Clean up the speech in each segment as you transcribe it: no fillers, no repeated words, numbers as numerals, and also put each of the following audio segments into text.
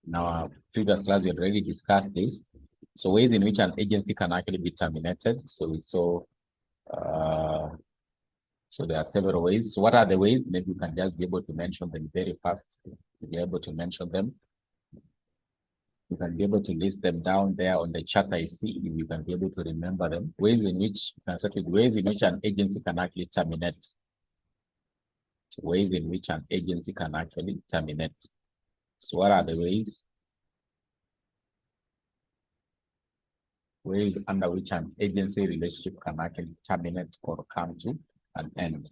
In our previous class, we had already discussed this. So ways in which an agency can actually be terminated. So we saw, so there are several ways. So what are the ways? Maybe you can just be able to mention them very fast. Be able to mention them. You can be able to list them down there on the chart I see. You can be able to remember them. Ways in which an agency can actually terminate. So ways in which an agency can actually terminate. So what are the ways? Ways under which an agency relationship can actually terminate or come to an end.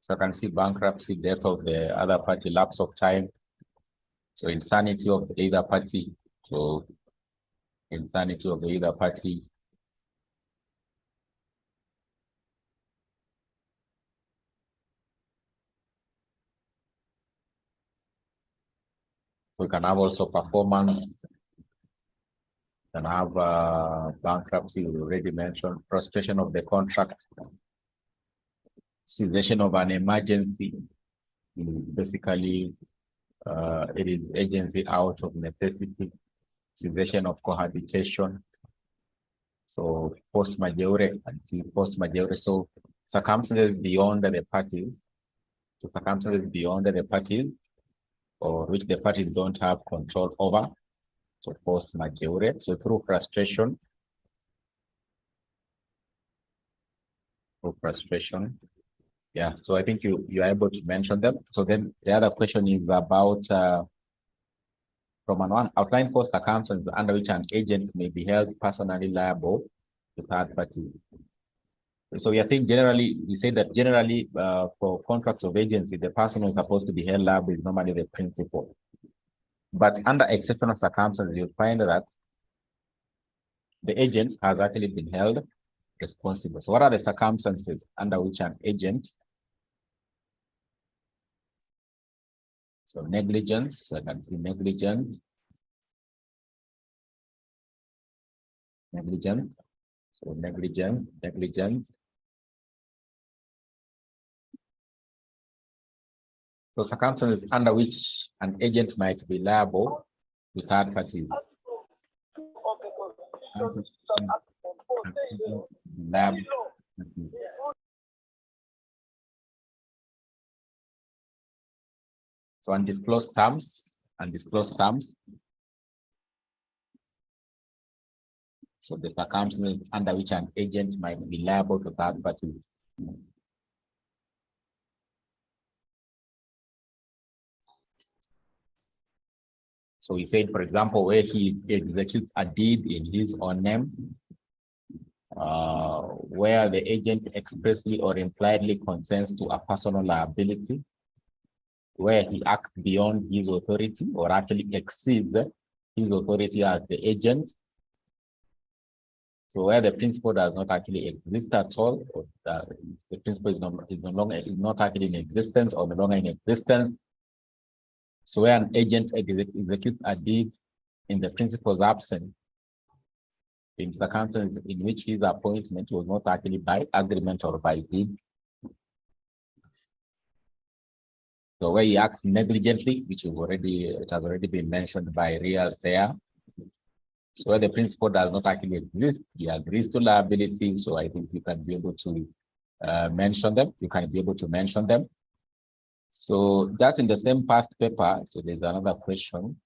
So I can see bankruptcy, death of the other party, lapse of time. So insanity of the either party. So insanity of the either party. We can have also performance. We can have bankruptcy, we already mentioned, frustration of the contract, cessation of an emergency. Basically, it is agency out of necessity, cessation of cohabitation. So post majore until post majore. So circumstances beyond the parties. So circumstances beyond the parties, or which the parties don't have control over. So post majore. So through frustration. Yeah, so I think you are able to mention them. So then the other question is about from an outline for circumstances under which an agent may be held personally liable to third parties. So we are saying generally, we say that generally for contracts of agency, the person who is supposed to be held liable is normally the principal. But under exceptional circumstances, you'll find that the agent has actually been held responsible. So what are the circumstances under which an agent, so negligence, so I can see negligence, so negligence. So circumstances under which an agent might be liable to third parties. So undisclosed terms. So the circumstances under which an agent might be liable to third parties. So we said, for example, where he executes a deed in his own name, where the agent expressly or impliedly consents to a personal liability, where he acts beyond his authority or actually exceeds his authority as the agent. So where the principal does not actually exist at all, or the principal is not actually in existence or no longer in existence. So where an agent executes a deed in the principal's absence, in circumstances in which his appointment was not actually by agreement or by deed. So where he acts negligently, which it has already been mentioned by Rias there. So where the principal does not actually exist, he agrees to liability. So I think you can be able to mention them. You can be able to mention them. So that's in the same past paper. So there's another question.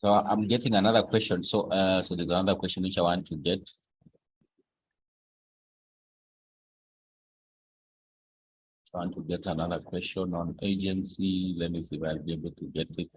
So I'm getting another question. So so there's another question which I want to get. So I want to get another question on agency. Let me see if I'll be able to get it.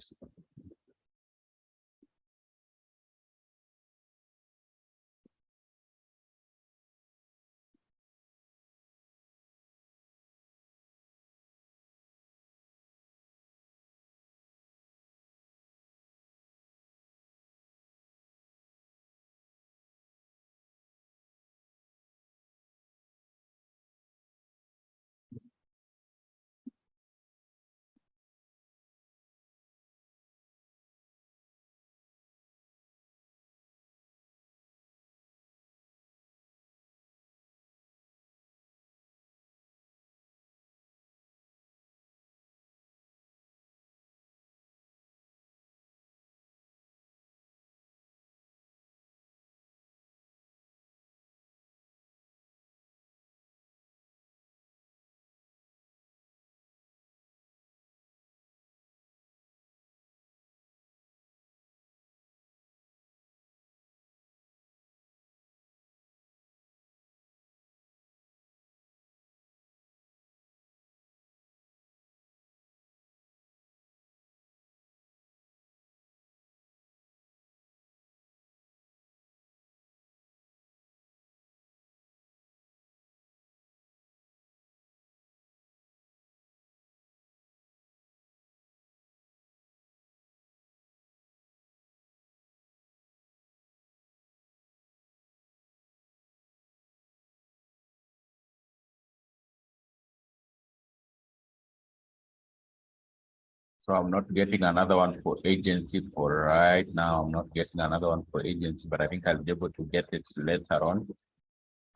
So I'm not getting another one for agency for right now. I'm not getting another one for agency, but I think I'll be able to get it later on.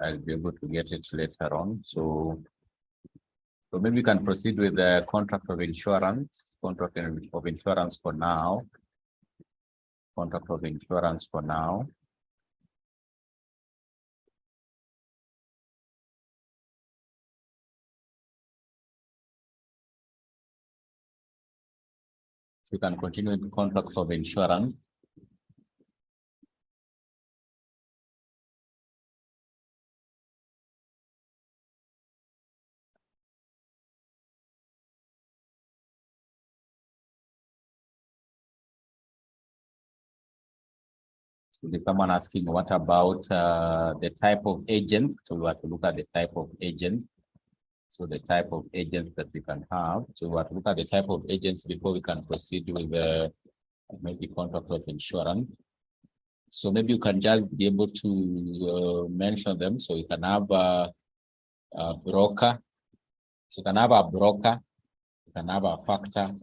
I'll be able to get it later on. So maybe we can proceed with the contract of insurance. Contract of insurance for now. Contract of insurance for now. So you can continue with the contracts of insurance. So there's someone asking, what about the type of agent? So we have to look at the type of agent. So the type of agents that we can have. So we have to look at the type of agents before we can proceed with the maybe contract of insurance. So maybe you can just be able to mention them. So you can have a broker. So you can have a broker. You can have a factor.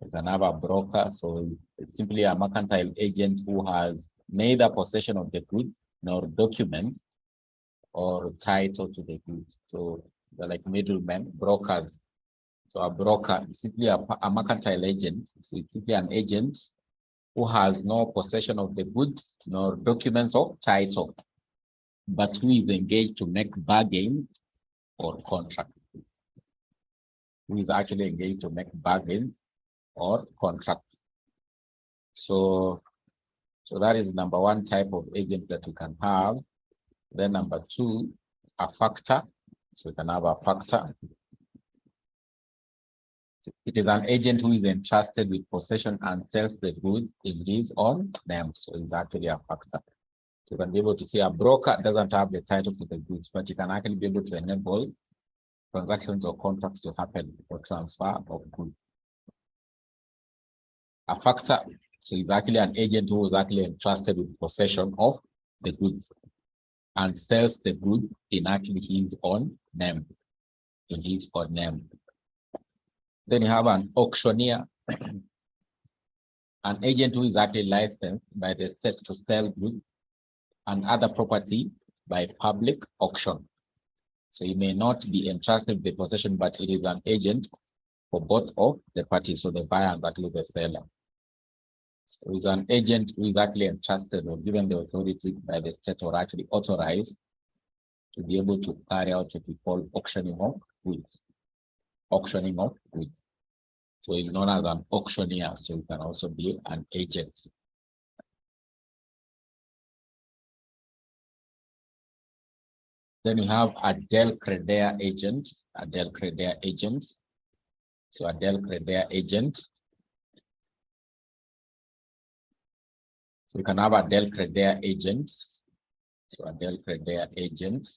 You can have a broker. So it's simply a mercantile agent who has neither possession of the goods nor documents or title to the goods. So they're like middlemen, brokers. So a broker is simply a mercantile agent. So it's simply an agent who has no possession of the goods nor documents or title, but who is engaged to make bargain or contract. Who is actually engaged to make bargain or contract. So that is number one type of agent that we can have. Then number two, a factor. So we can have a factor. It is an agent who is entrusted with possession and sells the goods in his own name. So it's actually a factor. So you can be able to see a broker doesn't have the title to the goods, but you can actually be able to enable transactions or contracts to happen or transfer of goods. A factor, so it's actually an agent who is actually entrusted with possession of the goods and sells the goods in actually his own name. In his own name. Then you have an auctioneer, an agent who is actually licensed by the state to sell goods and other property by public auction. So he may not be entrusted with the possession, but it is an agent for both of the parties, so the buyer and actually the seller. So it's an agent who is actually entrusted or given the authority by the state or actually authorized to be able to carry out what we call auctioning of goods. Auctioning of goods. So he's known as an auctioneer, so he can also be an agent. Then you have a del creditor agent, a del creditor agent. So a del creditor agent. So you can have a del creditor agent. So a del creditor agent.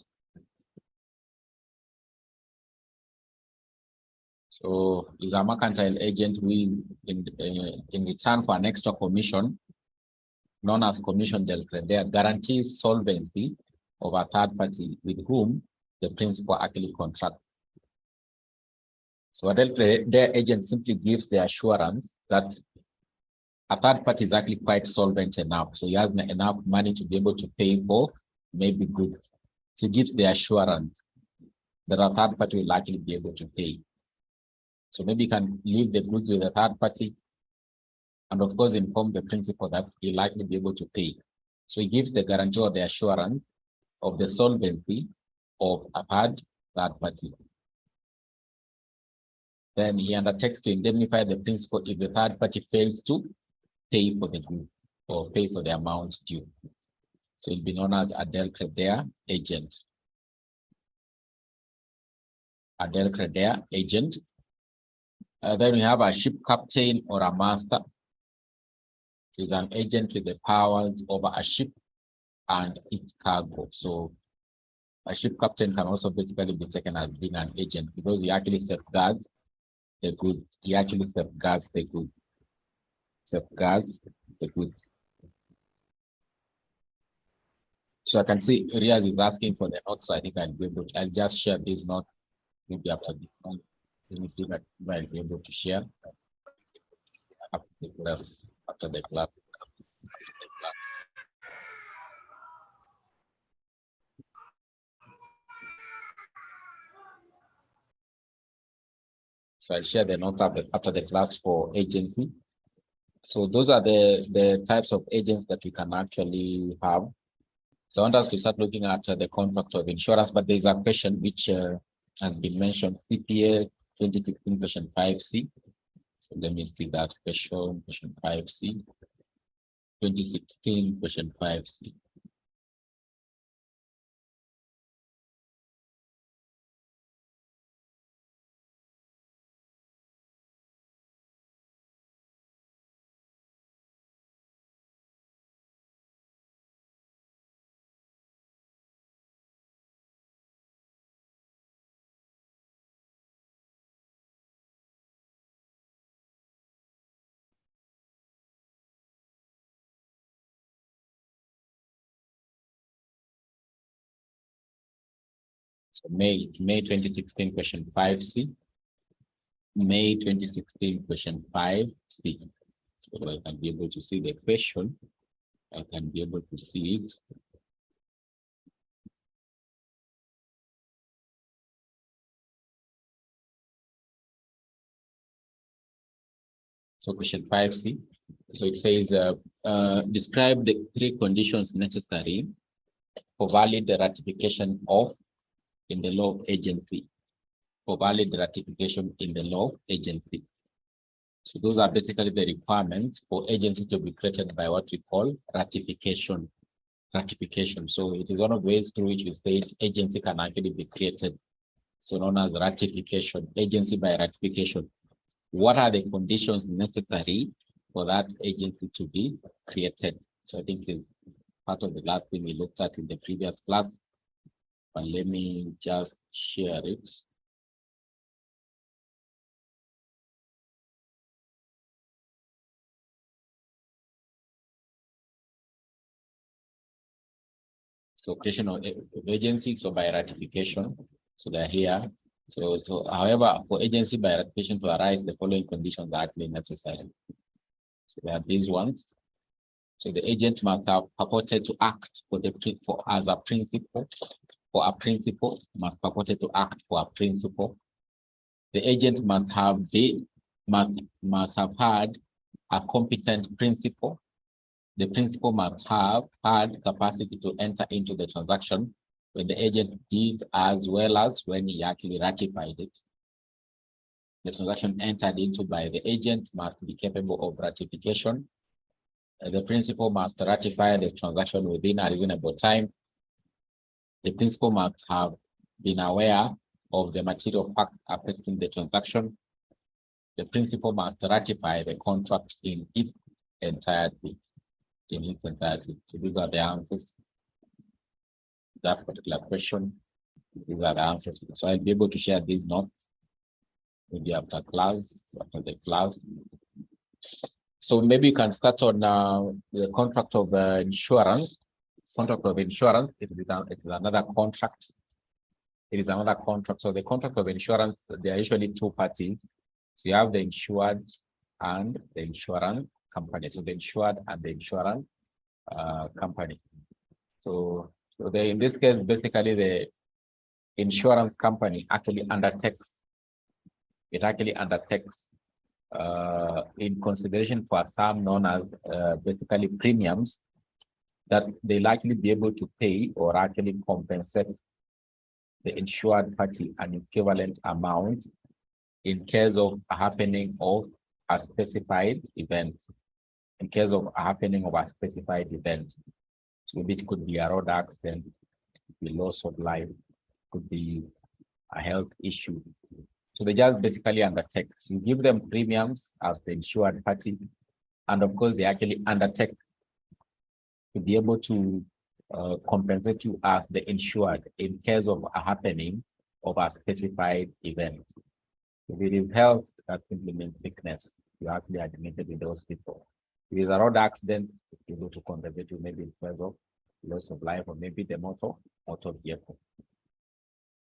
So is a mercantile agent who in return for an extra commission, known as commission del creditor, guarantees solvency of a third party with whom the principal actually contracts. So a del creditor agent simply gives the assurance that a third party is actually quite solvent enough. So he has enough money to be able to pay for maybe goods. So he gives the assurance that a third party will actually be able to pay. So maybe you can leave the goods with a third party and of course inform the principal that he'll likely be able to pay. So he gives the guarantee or the assurance of the solvency of a third party. Then he undertakes to indemnify the principal if the third party fails to pay for the goods or pay for the amount due. So it'll be known as a del creditor agent. A del creditor agent. Then we have a ship captain or a master. So he's an agent with the powers over a ship and its cargo. So a ship captain can also basically be taken as being an agent because he actually safeguards the goods. He actually safeguards the goods. Safeguards the goods. So I can see Riaz is asking for the notes. So I think I'll just share this note maybe after this one. Let me see that I'll be able to share after the class. So I'll share the notes after the class for agency. So those are the types of agents that we can actually have. So I want us to start looking at the contract of insurance, but there's a question which has been mentioned, CPA 2016 question 5C. So let me see that question 5C, 2016 question 5C. So May 2016 question 5C. May 2016 question 5C. So I can be able to see the question. I can be able to see it. So question 5C. So it says, describe the 3 conditions necessary for valid ratification of in the law of agency. For valid ratification in the law of agency. So those are basically the requirements for agency to be created by what we call ratification. So it is one of the ways through which we say agency can actually be created. So known as ratification, agency by ratification. What are the conditions necessary for that agency to be created? So I think it's part of the last thing we looked at in the previous class, but let me just share it. So creation of agency, so by ratification, so they're here. So however, for agency by ratification to arise, the following conditions are actually necessary. So there are these ones. So the agent must have purported to act as a principal. For a principal, must purported to act for a principal. The agent must have had a competent principal. The principal must have had capacity to enter into the transaction when the agent did, as well as when he actually ratified it. The transaction entered into by the agent must be capable of ratification. The principal must ratify the transaction within a reasonable time. The principal must have been aware of the material fact affecting the transaction. The principal must ratify the contract in its entirety. So these are the answers to that particular question. These are the answers. So I'll be able to share these notes maybe after the class. So maybe you can start on the contract of insurance. Contract of insurance, it is another contract. It is another contract. So the contract of insurance, there are usually two parties. So you have the insured and the insurance company. So the insured and the insurance company. So in this case, basically the insurance company actually undertakes. It actually undertakes in consideration for a sum known as basically premiums that they'll actually be able to pay or actually compensate the insured party an equivalent amount in case of a happening of a specified event. In case of a happening of a specified event. So it could be a road accident, it could be loss of life, it could be a health issue. So they just basically undertake. So you give them premiums as the insured party, and of course they actually undertake to be able to compensate you as the insured in case of a happening of a specified event. If it is health, that simply means sickness. You actually admitted with those people. If it is a road accident, you go to compensate you maybe in terms of loss of life or maybe the motor vehicle.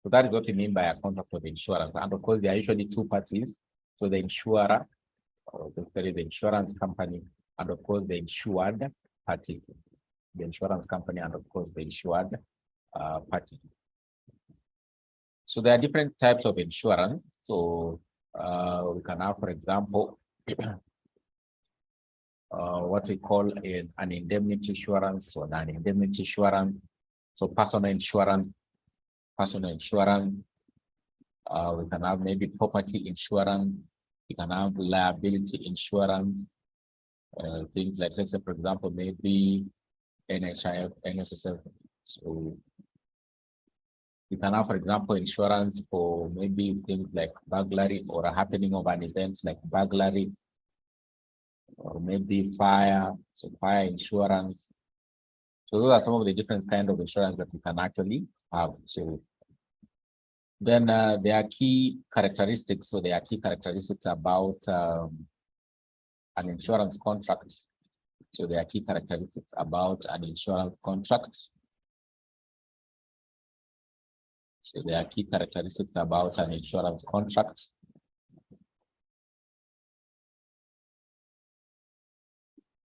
So that is what we mean by a contract of insurance. And of course, there are usually two parties. So the insurer, or basically the insurance company, and of course the insured party. The insurance company and of course the insured party. So there are different types of insurance. So we can have, for example, what we call an indemnity insurance or non-indemnity insurance. So personal insurance. We can have maybe property insurance. We can have liability insurance. Things like, let's say, for example, maybe NHIF, NSSF. So you can have, for example, insurance for maybe things like burglary or a happening of an event like burglary, or maybe fire, so fire insurance. So those are some of the different kinds of insurance that we can actually have. So then there are key characteristics. So there are key characteristics about an insurance contract. So there are key characteristics about an insurance contract. So there are key characteristics about an insurance contract.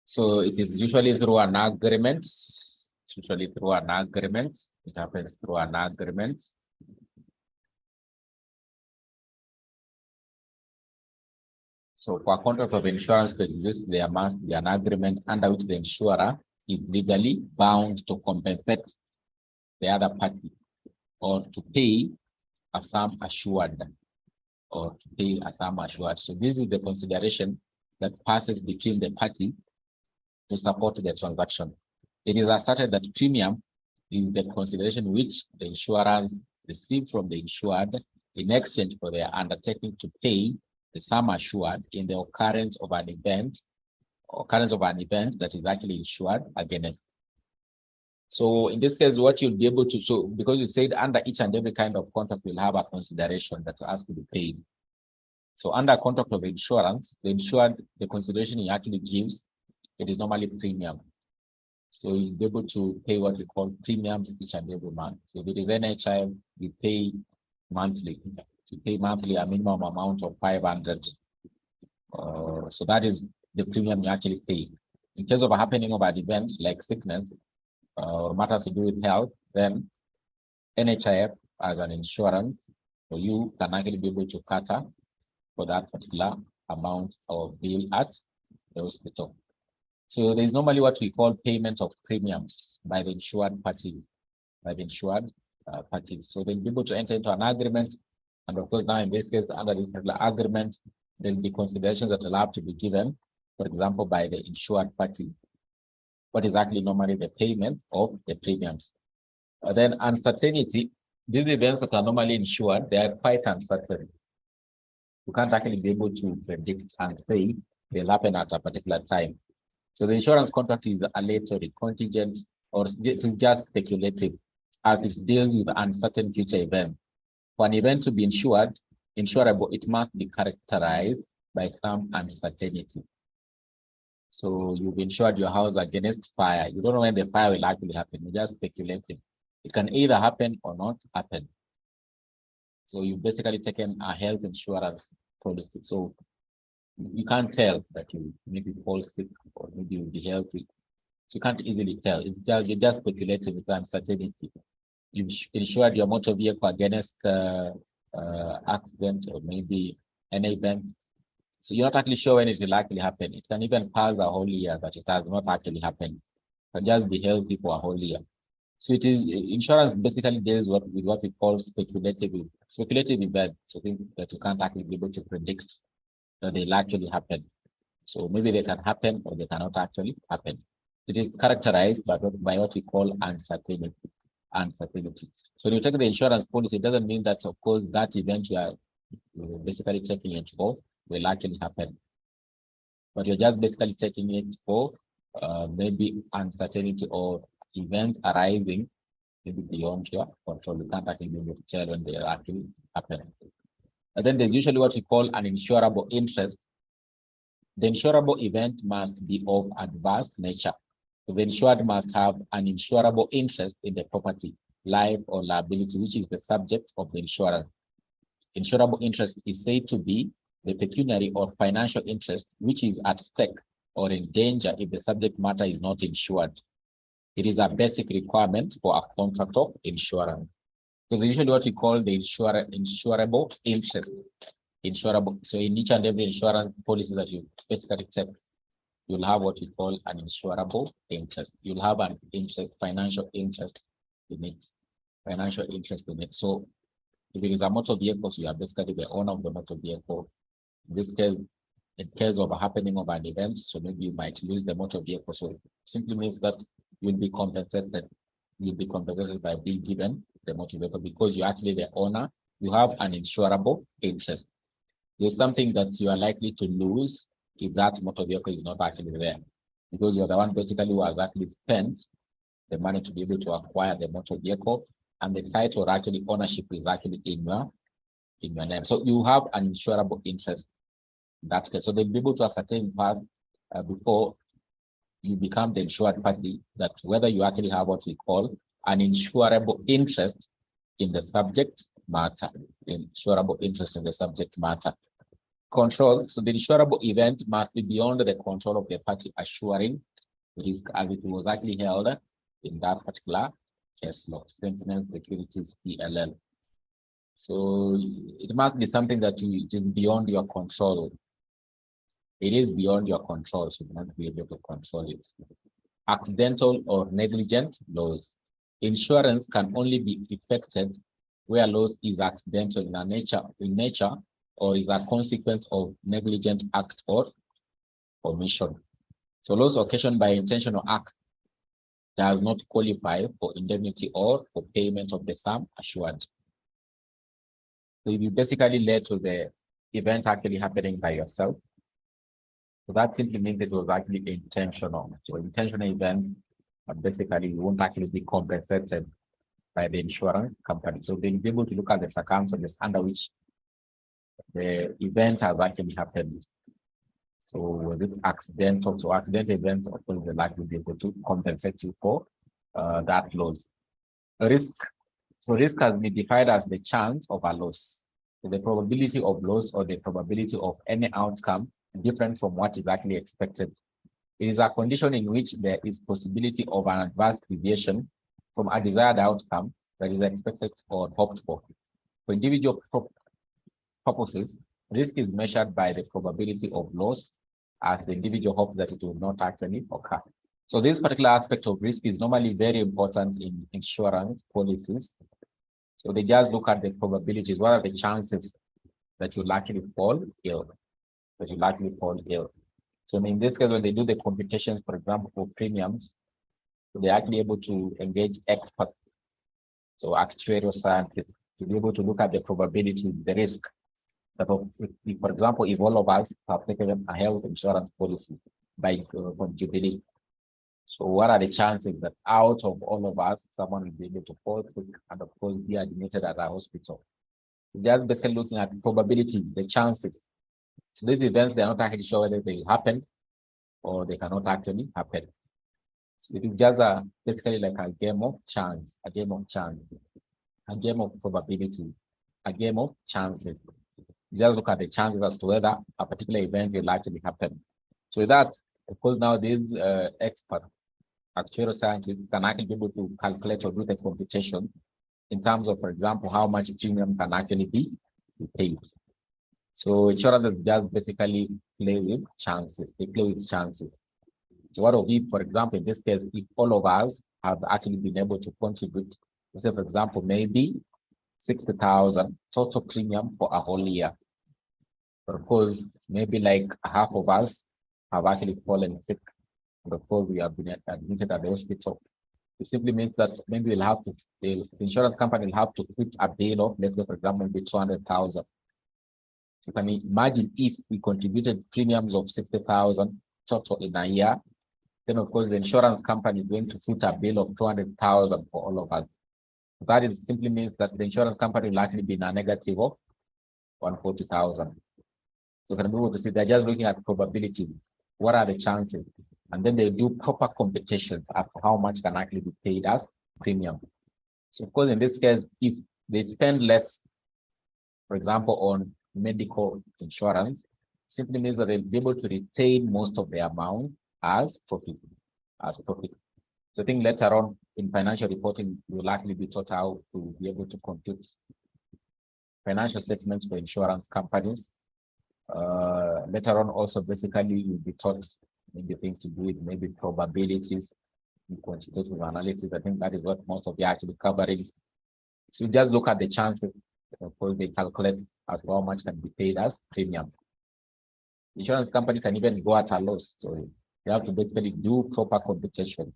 So it is usually through an agreement. It's usually through an agreement. It happens through an agreement. So for a contract of insurance to exist, there must be an agreement under which the insurer is legally bound to compensate the other party or to pay a sum assured. or to pay a sum assured. So this is the consideration that passes between the party to support the transaction. It is asserted that premium is the consideration which the insurance received from the insured in exchange for their undertaking to pay the sum assured in the occurrence of an event that is actually insured against. So in this case, what you'll be able to, so because you said under each and every kind of contract, you'll have a consideration that has to be paid. So under a contract of insurance, the insured, the consideration he actually gives, it is normally premium. So you'll be able to pay what we call premiums each and every month. So if it is NHI, you pay monthly. You pay monthly a minimum amount of 500. So that is the premium you actually pay. In case of a happening of an event like sickness or matters to do with health, then NHIF as an insurance, so you can actually be able to cater for that particular amount of bill at the hospital. So there's normally what we call payment of premiums by the insured party, parties. So they'll be able to enter into an agreement, and of course now in this case, under this particular agreement, there'll be considerations that will have to be given, for example, by the insured party. What is actually normally the payment of the premiums. Then uncertainty, these events that are normally insured, they are quite uncertain. You can't actually be able to predict and say they'll happen at a particular time. So the insurance contract is aleatory, contingent, or just speculative, as it deals with uncertain future events. For an event to be insurable, it must be characterized by some uncertainty. So you've insured your house against fire. You don't know when the fire will actually happen. You're just speculating. It can either happen or not happen. So you've basically taken a health insurance policy. So you can't tell that you maybe fall sick or maybe you'll be healthy. So you can't easily tell. You're just speculating with uncertainty. You've insured your motor vehicle against accident or maybe an event. So you're not actually sure when it will actually happen. It can even pass a whole year that it has not actually happened. It can just be healthy for a whole year. So it is insurance basically deals with what we call speculative events. So things that you can't actually be able to predict that they'll actually happen. So maybe they can happen or they cannot actually happen. It is characterized by what we call uncertainty. So when you take the insurance policy, it doesn't mean that, of course, that event you are basically taking it for will actually happen. But you're just basically taking it for maybe uncertainty or events arising maybe beyond your control. You can't actually be able to tell when they are actually happening. And then there's usually what we call an insurable interest. The insurable event must be of adverse nature. So the insured must have an insurable interest in the property, life, or liability, which is the subject of the insurance. Insurable interest is said to be the pecuniary or financial interest which is at stake or in danger if the subject matter is not insured. It is a basic requirement for a contract of insurance. So usually what we call the insurable interest. So in each and every insurance policy that you basically take, you'll have what we call an insurable interest. You'll have an financial interest in it. So if it is a motor vehicle, so you are basically the owner of the motor vehicle. In this case, in case of a happening of an event, so maybe you might lose the motor vehicle. So it simply means that you'll be compensated. You'll be compensated by being given the motor vehicle because you're actually the owner. You have an insurable interest. There's something that you are likely to lose if that motor vehicle is not actually there, because you're the one basically who has actually spent the money to be able to acquire the motor vehicle, and the title or actually ownership is actually in your name. So you have an insurable interest in that case. So they'll be able to ascertain part before you become the insured party that whether you actually have what we call an insurable interest in the subject matter. Insurable interest in the subject matter. Control. So the insurable event must be beyond the control of the party assuring risk as it was actually held in that particular case law. Sentinel Securities PLL. So it must be something that it is beyond your control. It is beyond your control, so you must be able to control it. Accidental or negligent loss. Insurance can only be effected where loss is accidental in nature or is a consequence of negligent act or omission. So loss occasioned by intentional act does not qualify for indemnity or for payment of the sum assured. So you basically led to the event actually happening by yourself. So that simply means it was actually intentional. So intentional events, basically you won't actually be compensated by the insurance company. So they'll be able to look at the circumstances under which the event has actually happened. So was it accidental? So accident events, of course, they're likely be able to compensate you for that loss. Risk. So risk has been defined as the chance of a loss. So the probability of loss or the probability of any outcome different from what is actually expected. It is a condition in which there is possibility of an adverse deviation from a desired outcome that is expected or hoped for. For individual purposes, risk is measured by the probability of loss as the individual hopes that it will not actually occur. So this particular aspect of risk is normally very important in insurance policies. So they just look at the probabilities. What are the chances that you likely fall ill? So in this case, when they do the computations, for example, for premiums, they're actually able to engage experts, so actuarial scientists, to be able to look at the probability, the risk. That if, for example, if all of us have taken a health insurance policy by Jubilee, so what are the chances that out of all of us, someone will be able to fall sick and of course be admitted at a hospital? They're basically looking at probability, the chances. So these events, they're not actually sure whether they will happen or they cannot actually happen. So it is just basically like a game of chance, a game of probability, a game of chances. You just look at the chances as to whether a particular event will actually happen. So with that, of course, now these experts, actuarial scientists, can actually be able to calculate or do the computation in terms of, for example, how much premium can actually be paid. So insurance just basically play with chances. They play with chances. So what if, for example, in this case, if all of us have actually been able to contribute, let's say, for example, maybe 60,000 total premium for a whole year. But of course, maybe like half of us have actually fallen sick. But of course, we have been admitted at the hospital. It simply means that maybe we'll have to, the insurance company will have to put a bill of, let's say, for example, maybe 200,000. You can imagine if we contributed premiums of 60,000 total in a year, then of course the insurance company is going to put a bill of 200,000 for all of us. That is simply means that the insurance company will actually be in a negative of 140,000. So you can be able to see they're just looking at probability. What are the chances? And then they do proper computations of how much can actually be paid as premium. So of course, in this case, if they spend less, for example, on medical insurance, simply means that they'll be able to retain most of the amount as profit. So I think later on in financial reporting, you'll likely be taught how to be able to compute financial statements for insurance companies. Later on, also basically you'll be taught maybe things to do with maybe probabilities, quantitative analysis. I think that is what most of you are actually covering. So you just look at the chances. Of course, they calculate as to how much can be paid as premium. Insurance company can even go at a loss. So you have to basically do proper computations.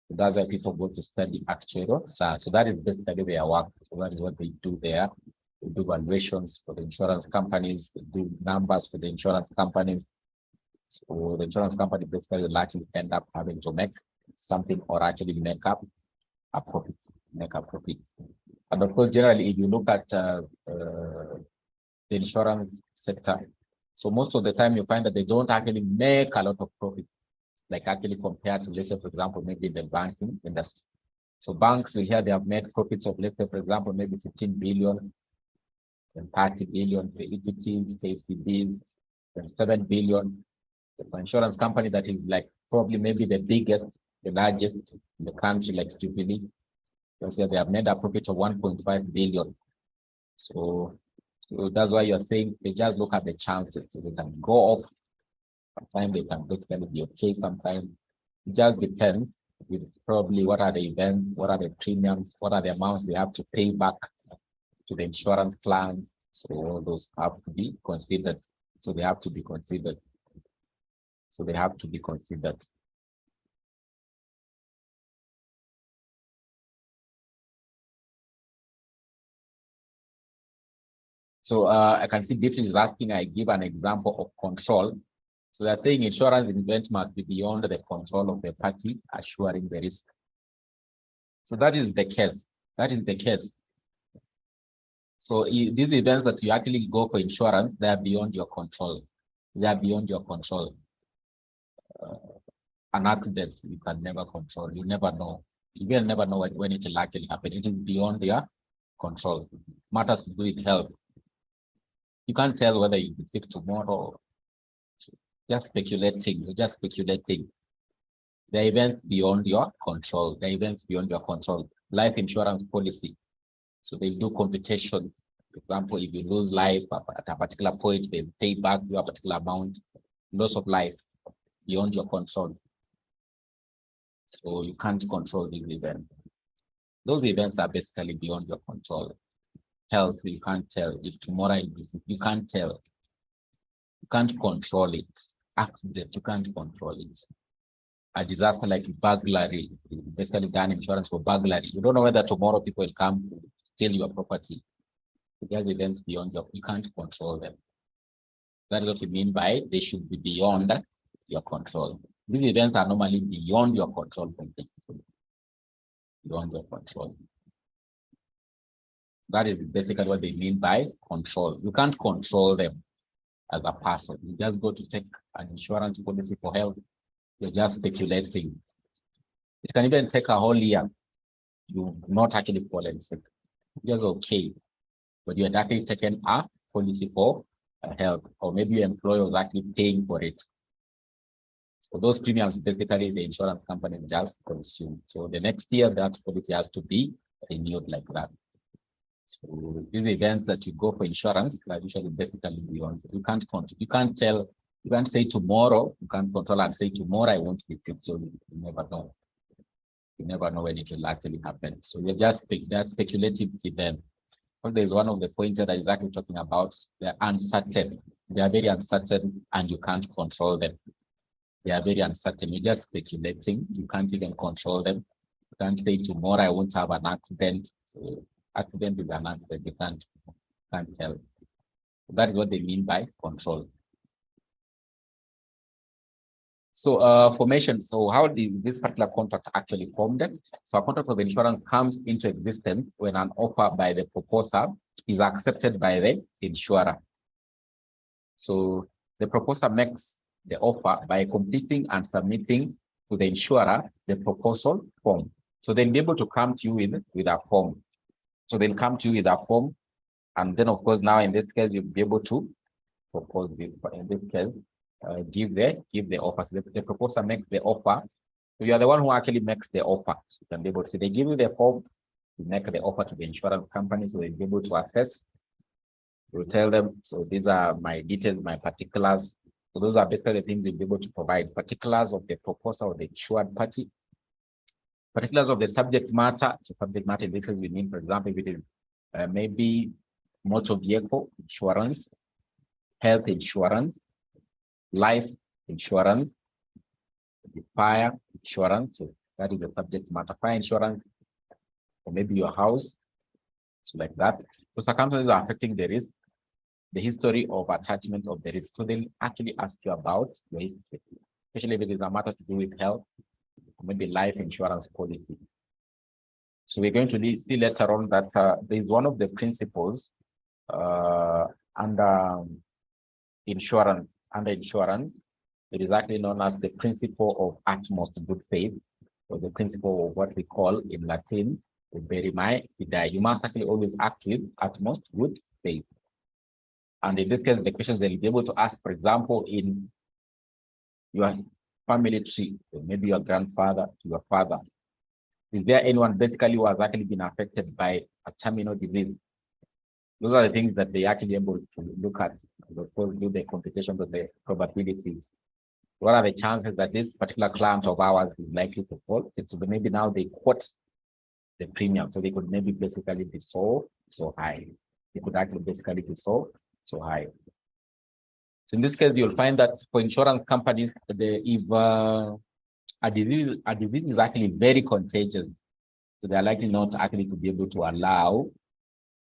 So that's why people go to study actuarial science. So that is basically their work. So that is what they do there. They do valuations for the insurance companies, they do numbers for the insurance companies. So the insurance company basically will actually end up having to make something or actually make up a profit. And of course, generally, if you look at the insurance sector, so most of the time you find that they don't actually make a lot of profit, like actually compared to, let's say, for example, maybe the banking industry. So banks will hear they have made profits of, let's say, for example, maybe 15 billion and 30 billion for equities, KCBs, and 7 billion. The insurance company that is like probably maybe the biggest, the largest in the country, like Jubilee, they have made a profit of 1.5 billion. So that's why you're saying they just look at the chances. So they can go up. Sometimes they can basically be okay. Sometimes it just depends with probably what are the events, what are the premiums, what are the amounts they have to pay back to the insurance plans. So all those have to be considered. So they have to be considered. So they have to be considered. So I can see Beatrice is asking, I give an example of control. So they're saying insurance event must be beyond the control of the party assuring the risk. So that is the case. That is the case. So these events that you actually go for insurance, they are beyond your control. They are beyond your control. An accident you can never control. You never know. You will never know when it will actually happen. It is beyond your control. Matters to do with health. You can't tell whether you'll be sick tomorrow. Just speculating. You're just speculating. The events beyond your control. The events beyond your control. Life insurance policy. So they do computations. For example, if you lose life at a particular point, they pay back you a particular amount. Loss of life beyond your control. So you can't control these events. Those events are basically beyond your control. Health, you can't tell. If tomorrow you can't tell. You can't control it. Accident, you can't control it. A disaster like burglary, basically done insurance for burglary. You don't know whether tomorrow people will come to steal your property. There's events beyond you can't control them. That's what we mean by they should be beyond your control. These events are normally beyond your control. Beyond your control. That is basically what they mean by control. You can't control them as a person. You just go to take an insurance policy for health. You're just speculating. It can even take a whole year. You've not actually fallen sick. Just okay. But you had actually taken a policy for health, or maybe your employer was actually paying for it. So those premiums, basically, the insurance company just consume. So the next year, that policy has to be renewed like that. So these events that you go for insurance are usually basically beyond. You can't tell. You can't say tomorrow. You can't control and say tomorrow I won't be fit. So you never know. You never know when it will actually happen. So you're just speculative event. But there's one of the points that I'm exactly talking about. They're uncertain. They are very uncertain, and you can't control them. They are very uncertain. You're just speculating. You can't even control them. You can't say tomorrow I won't have an accident. So accident is an accident. You can't tell. So that is what they mean by control. So formation. So how did this particular contract actually formed? So a contract of insurance comes into existence when an offer by the proposer is accepted by the insurer. So the proposer makes the offer by completing and submitting to the insurer the proposal form. So they'll be able to come to you with a form. So they'll come to you with a form, and then of course now in this case you'll be able to propose this. But in this case, give the offer. So the proposer makes the offer. So you are the one who actually makes the offer. So you can be able to say they give you the form, you make the offer to the insurance company, so they'll be able to assess. You tell them, so these are my details, my particulars. So those are basically the things you'll be able to provide. Particulars of the proposer or the insured party. Particulars of the subject matter. So subject matter in this case we mean, for example, if it is maybe motor vehicle insurance, health insurance, life insurance, the fire insurance. So that is the subject matter. Fire insurance, or maybe your house. So like that. So circumstances are affecting the risk, the history of attachment of the risk. So they'll actually ask you about your history, especially if it is a matter to do with health, maybe life insurance policy. So we're going to see later on that there is one of the principles under insurance. It is actually known as the principle of utmost good faith, or the principle of what we call in Latin, you must actually always act with utmost good faith. And in this case, the questions they'll be able to ask, for example, in your family tree, maybe your grandfather to your father, is there anyone basically who has actually been affected by a terminal disease? Those are the things that they actually able to look at, of course, do the computations of the probabilities. What are the chances that this particular client of ours is likely to fall? So maybe now they quote the premium, so they could maybe basically be so high. it could actually basically be so high. So in this case, you'll find that for insurance companies, if a disease is actually very contagious, so they're likely not actually to be able to allow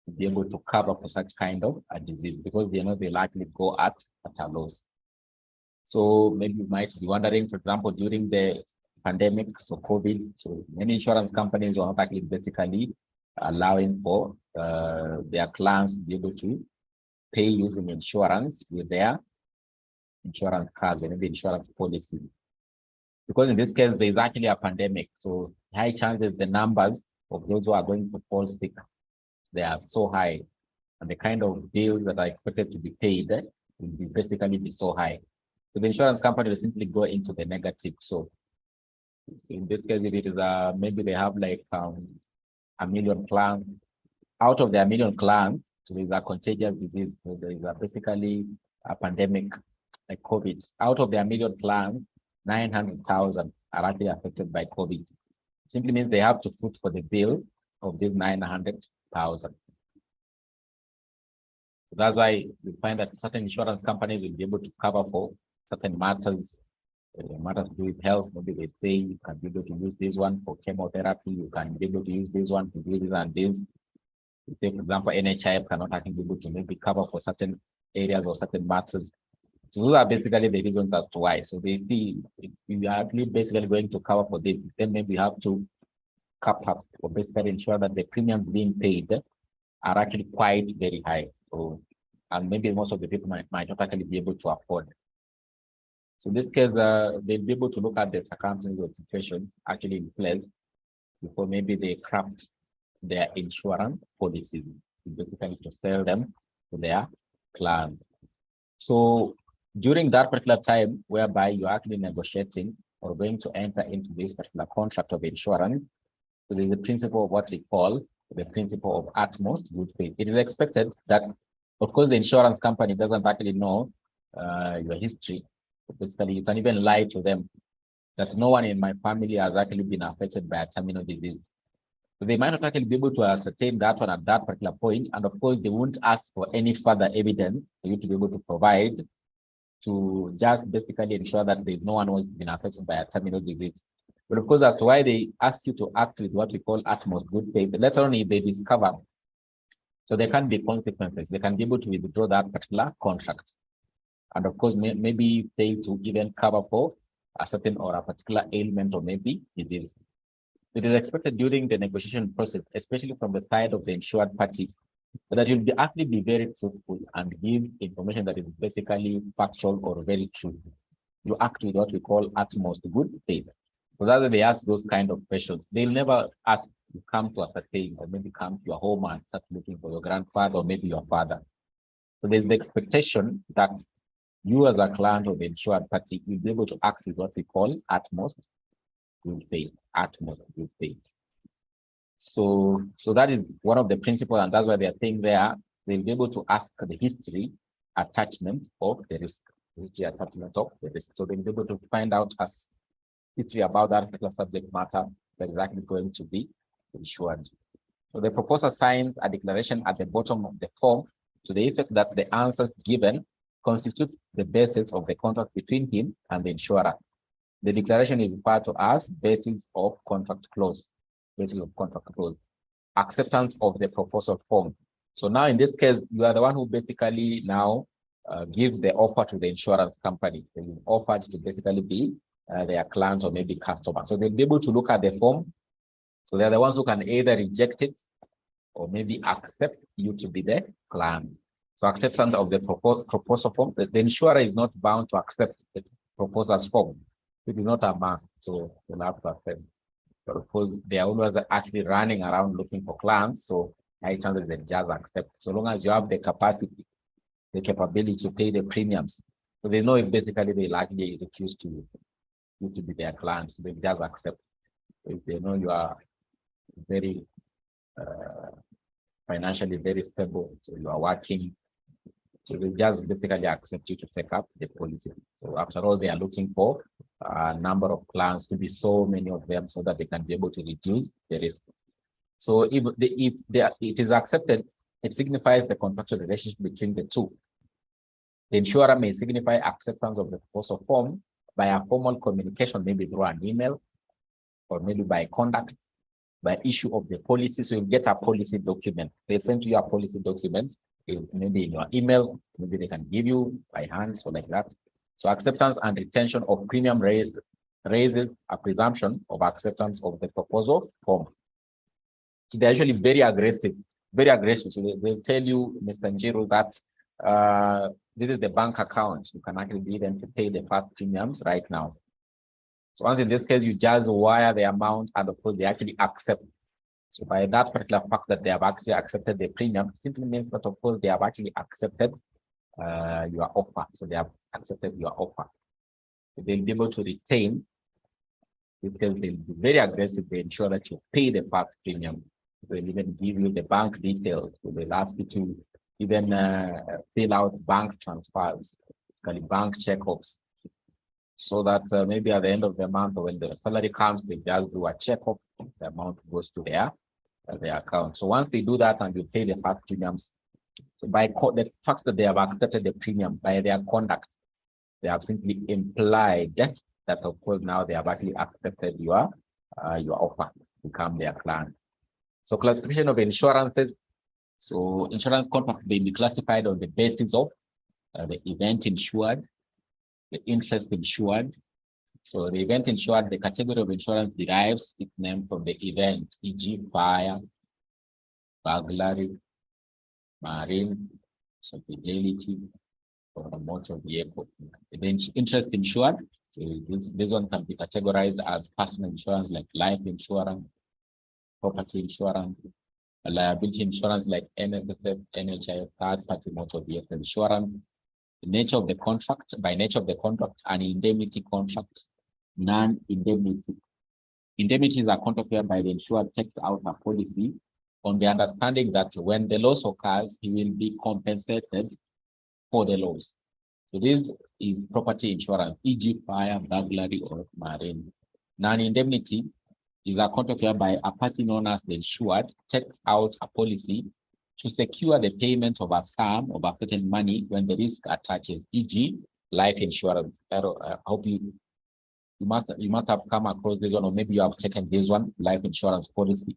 to be able to cover for such kind of a disease, because they know they likely go at a loss. So maybe you might be wondering, for example, during the pandemic, so COVID, so many insurance companies were not actually basically allowing for their clients to be able to pay using insurance with their insurance cards or maybe insurance policy. Because in this case, there's actually a pandemic, so high chances the numbers of those who are going to fall sick, they are so high, and the kind of bills that are expected to be paid will be basically be so high. So the insurance company will simply go into the negative. So in this case, if it is maybe they have like 1 million clients, out of their 1 million clients, so there's a contagious disease. So there is basically a pandemic like COVID. Out of their 1 million clients, 900,000 are actually affected by COVID. Simply means they have to put for the bill of these 900,000. So that's why we find that certain insurance companies will be able to cover for certain matters, matters to do with health. Maybe they say you can be able to use this one for chemotherapy, you can be able to use this one to do this and this. Say, for example, NHIF cannot actually be able to maybe cover for certain areas or certain matters. So those are basically the reasons as to why. So they see if we are actually basically going to cover for this, then maybe we have to cap up or basically ensure that the premiums being paid are actually quite very high. So, and maybe most of the people might not actually be able to afford. So in this case, they'll be able to look at the circumstances or situation actually in place before maybe they craft their insurance policies, basically to sell them to their clients. So during that particular time whereby you're actually negotiating or going to enter into this particular contract of insurance, so there's the principle of what we call the principle of utmost good faith. It is expected that, of course, the insurance company doesn't actually know your history. Basically, you can even lie to them that no one in my family has actually been affected by a terminal disease. So they might not actually be able to ascertain that one at that particular point. And of course, they won't ask for any further evidence for you to be able to provide to just basically ensure that there's no one who has been affected by a terminal disease. But of course, as to why they ask you to act with what we call utmost good faith, later on if they discover, so there can be consequences. They can be able to withdraw that particular contract. And of course, maybe fail to even cover for a certain or a particular ailment or maybe disease. It is expected during the negotiation process, especially from the side of the insured party, that you'll actually be very truthful and give information that is basically factual or very true. You act with what we call utmost good faith. So that's why they ask those kind of questions. They'll never ask you come to ascertain or maybe come to your home and start looking for your grandfather or maybe your father. So there's the expectation that you as a client of the insured party will be able to act with what we call utmost good faith. Utmost good faith. So that is one of the principles, and that's why they are saying there they'll be able to ask the history attachment of the risk. History attachment of the risk. So they'll be able to find out as history about that particular subject matter that is actually going to be insured. So the proposer signs a declaration at the bottom of the form to the effect that the answers given constitute the basis of the contract between him and the insurer. The declaration is referred to as basis of contract clause. Basis of contract clause. Acceptance of the proposal form. So now in this case, you are the one who basically now gives the offer to the insurance company. They will offer to basically be their client or maybe customer. So they'll be able to look at the form. So they're the ones who can either reject it or maybe accept you to be the client. So acceptance of the proposal form, the insurer is not bound to accept the proposer's form. It is not a must, so they'll have to accept. But of course, they are always actually running around looking for clients, so high chances they just accept. So long as you have the capacity, the capability to pay the premiums. So they know if basically they likely refuse to you to be their clients, so they just accept. If they know you are very financially very stable, so you are working, so they just basically accept you to take up the policy. So after all, they are looking for a number of clients to be so many of them so that they can be able to reduce the risk. So if it is accepted, It signifies the contractual relationship between the two. The insurer may signify acceptance of the proposal form by a formal communication, maybe through an email, or maybe by conduct, by issue of the policy. So you get a policy document. They send you a policy document, maybe in your email, maybe they can give you by hand, so like that. So acceptance and retention of premium raises a presumption of acceptance of the proposal form. So they're usually very aggressive. So they'll tell you, Mr. Njiru, that this is the bank account. You can actually be them to pay the first premiums right now. So once in this case, you just wire the amount, and of course they actually accept. So by that particular fact that they have actually accepted the premium, simply means that of course they have actually accepted your offer. So they have accepted your offer. So they'll be able to retain, because they'll be very aggressive. They ensure that you pay the first premium. They'll even give you the bank details. So they'll ask you to even fill out bank transfers, basically bank checkups, so that maybe at the end of the month, or when the salary comes, they just do a checkup. The amount goes to their account. So once they do that and you pay the first premiums, so by the fact that they have accepted the premium, by their conduct, they have simply implied that of course now they have actually accepted your offer to become their client. So classification of insurances. So insurance contract may be classified on the basis of the event insured, the interest insured. So the event insured, the category of insurance derives its name from the event, e.g. fire, burglary, marine, so fidelity, or a motor vehicle. The interest insured, so this one can be categorized as personal insurance like life insurance, property insurance, liability insurance like NSF, NHI, third-party motor vehicle insurance. The nature of the contract, by nature of the contract, an indemnity contract, non-indemnity. Indemnity is a contract whereby the insured takes out a policy on the understanding that when the loss occurs, he will be compensated for the loss. So this is property insurance, e.g. fire, burglary, or marine. Non-indemnity is a contract whereby a party known as the insured takes out a policy to secure the payment of a sum of a certain money when the risk attaches, e.g. life insurance. I hope you must have come across this one, or maybe you have taken this one, life insurance policy.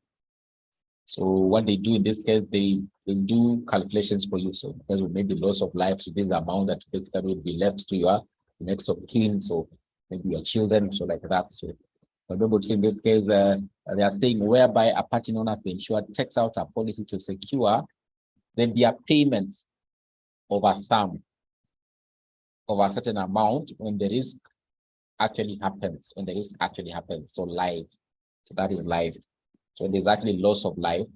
So what they do in this case, they do calculations for you. So because of maybe loss of life, so this is the amount that basically will be left to your next of kin, so maybe your children, so like that. So in this case, they are saying whereby a party known as the insured takes out a policy to secure then their payment of a sum of a certain amount when the risk actually happens. So life. So that is life. So there's actually loss of life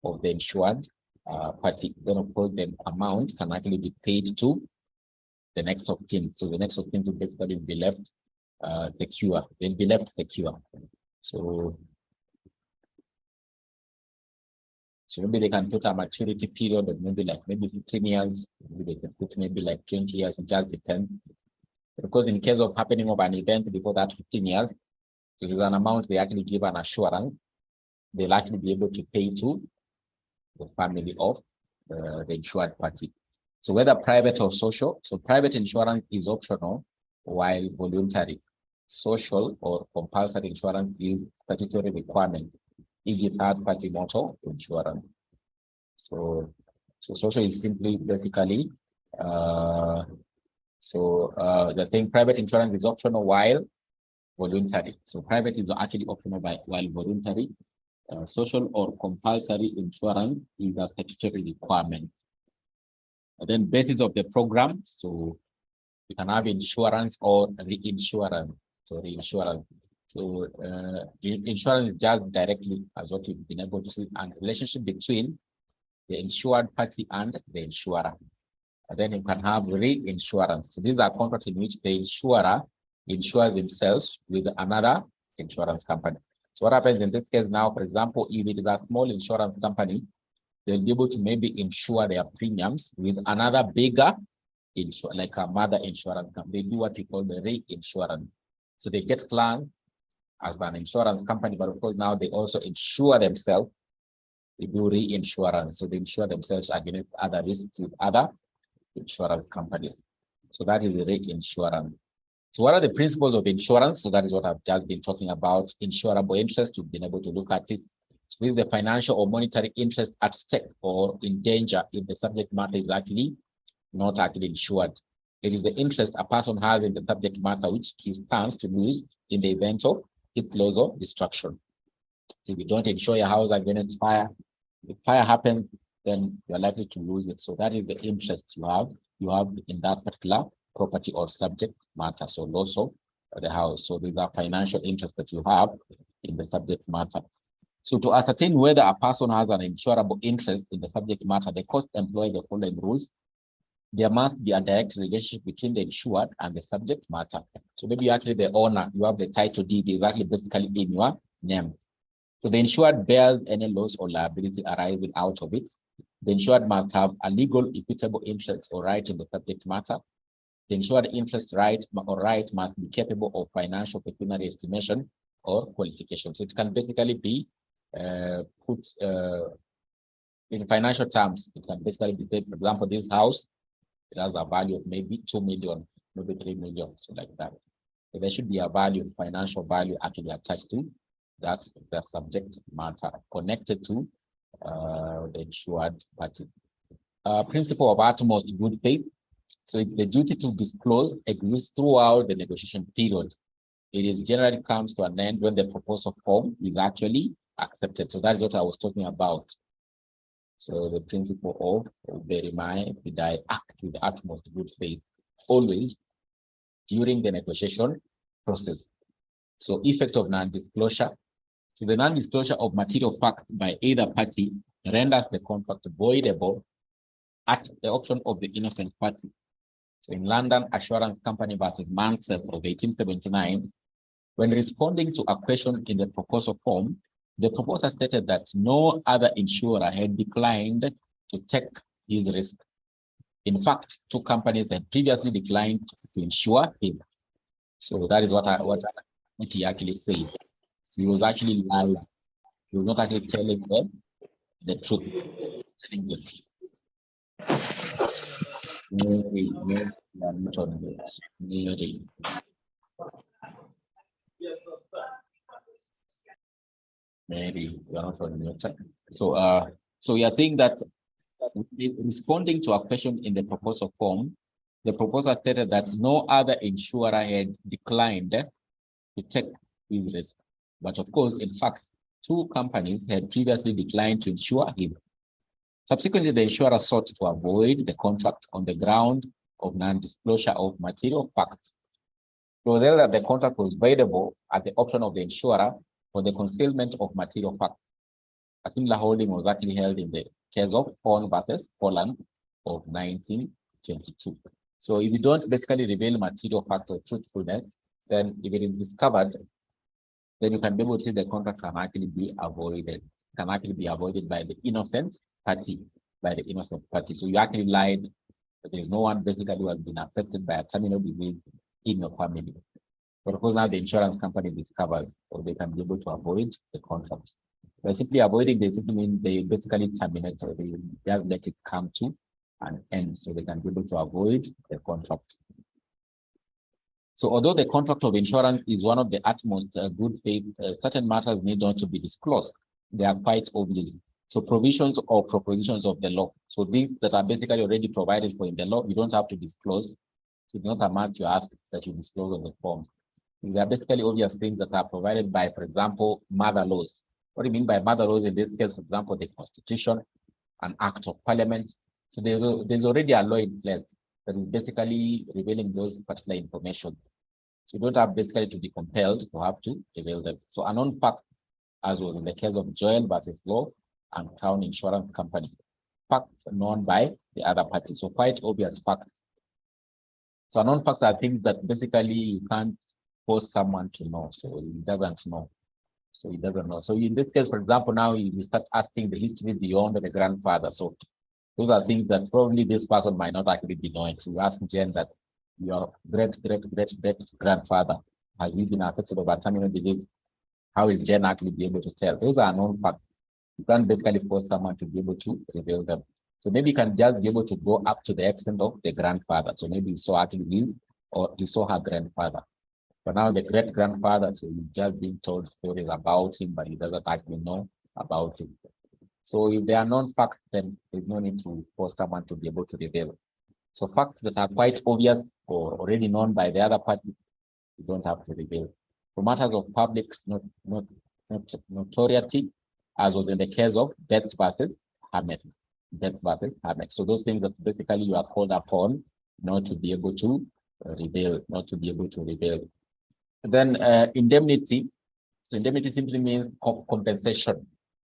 of the insured party. Then of course the amount can actually be paid to the next of kin. So the next of kin to basically be left secure. They'll be left secure. So maybe they can put a maturity period of maybe 15 years, maybe they can put maybe like 20 years, it just depends. Because in case of happening of an event before that 15 years, so there's an amount they actually give an assurance, they'll actually be able to pay to the family of the insured party. So whether private or social, so private insurance is optional while voluntary. Social or compulsory insurance is statutory requirement, e.g. third-party motor insurance. So social is simply basically the thing, private insurance is optional while voluntary. So private is actually optional while voluntary. Social or compulsory insurance is a statutory requirement. And then basis of the program, so you can have insurance or reinsurance. So reinsurance. So insurance is just directly, as what you've been able to see, and relationship between the insured party and the insurer. And then you can have reinsurance. So these are contracts in which the insurer insures himself with another insurance company. So what happens in this case now, for example, if it is a small insurance company, they'll be able to maybe insure their premiums with another bigger insurer, like a mother insurance company. They do what we call the reinsurance. So they get clients as an insurance company, but of course now they also insure themselves they do reinsurance. So they insure themselves against other risks with other insurance companies. So that is the reinsurance. So what are the principles of insurance? So that is what I've just been talking about. Insurable interest, you've been able to look at it. So is the financial or monetary interest at stake or in danger if the subject matter is actually not actually insured. It is the interest a person has in the subject matter which he stands to lose in the event of its loss or destruction. So if you don't insure your house against fire, if fire happens, then you're likely to lose it. So that is the interest you have in that particular property or subject matter. So loss of the house. So these are financial interests that you have in the subject matter. So to ascertain whether a person has an insurable interest in the subject matter, the court employs the following rules. There must be a direct relationship between the insured and the subject matter. So maybe you're actually the owner, you have the title deed exactly basically in your name. So the insured bears any loss or liability arising out of it. The insured must have a legal equitable interest or right in the subject matter. The insured interest right must be capable of financial pecuniary estimation or qualification. So it can basically be put in financial terms. It can basically be said, for example, this house, it has a value of maybe 2 million, maybe 3 million, so like that. So there should be a value, financial value actually attached to that the subject matter connected to the insured party. Principle of utmost good faith. So if the duty to disclose exists throughout the negotiation period, it is generally comes to an end when the proposal form is actually accepted. So that's what I was talking about. So the principle of verify that I act with the utmost good faith always during the negotiation process. So effect of non-disclosure. So the non-disclosure of material facts by either party renders the contract voidable at the option of the innocent party. So in London Assurance Company versus Mansell of 1879, when responding to a question in the proposal form, the proposer stated that no other insurer had declined to take his risk. In fact, two companies had previously declined to insure him. So that is what he actually said. He was actually lying. He was not actually telling them the truth. Maybe we are not on mute. So we are saying that responding to a question in the proposal form, the proposer stated that no other insurer had declined to take his risk. But of course, in fact, two companies had previously declined to insure him. Subsequently, the insurer sought to avoid the contract on the ground of non-disclosure of material facts. So that the contract was voidable at the option of the insurer for the concealment of material facts. A similar holding was actually held in the case of Horn versus Poland of 1922. So if you don't basically reveal material facts or truthfulness, then if it is discovered, then you can be able to see the contract can actually be avoided. Can actually be avoided by the innocent party. So you actually lied. There is no one basically who has been affected by a terminal disease in your family. But of course, now the insurance company discovers, or they can be able to avoid the contract. By simply avoiding, they simply mean they basically terminate, or they just let it come to an end, so they can be able to avoid the contract. So although the contract of insurance is one of the utmost good faith, certain matters need not to be disclosed. They are quite obvious. So provisions or propositions of the law. So things that are basically already provided for in the law, you don't have to disclose. So it's not a must you ask that you disclose on the form. These are basically obvious things that are provided by, for example, mother laws. What do you mean by mother laws in this case? For example, the Constitution, an Act of Parliament. So there's already a law in place that is basically revealing those particular information. So you don't have basically to be compelled to have to reveal them. So a known fact, as was in the case of Joel versus Law and Crown Insurance Company, facts known by the other party. So quite obvious facts. So known facts are things that basically you can't force someone to know. So he doesn't know. So he doesn't know. So in this case, for example, now you start asking the history beyond the grandfather. So those are things that probably this person might not actually be knowing. So you ask Jen that your great grandfather has been affected by terminal disease. How will Jen actually be able to tell? Those are known facts. You can't basically force someone to be able to reveal them. So maybe you can just be able to go up to the extent of the grandfather. So maybe you saw actually his or you saw her grandfather. But now the great grandfather, so you've just been told stories about him, but he doesn't actually know about him. So if they are known facts, then there's no need to force someone to be able to reveal. So facts that are quite obvious or already known by the other party, you don't have to reveal. For matters of public notoriety, as was in the case of death versus Hamed. Death versus Hamed. So those things that basically you are called upon not to be able to reveal, not to be able to reveal. Then indemnity. So indemnity simply means compensation.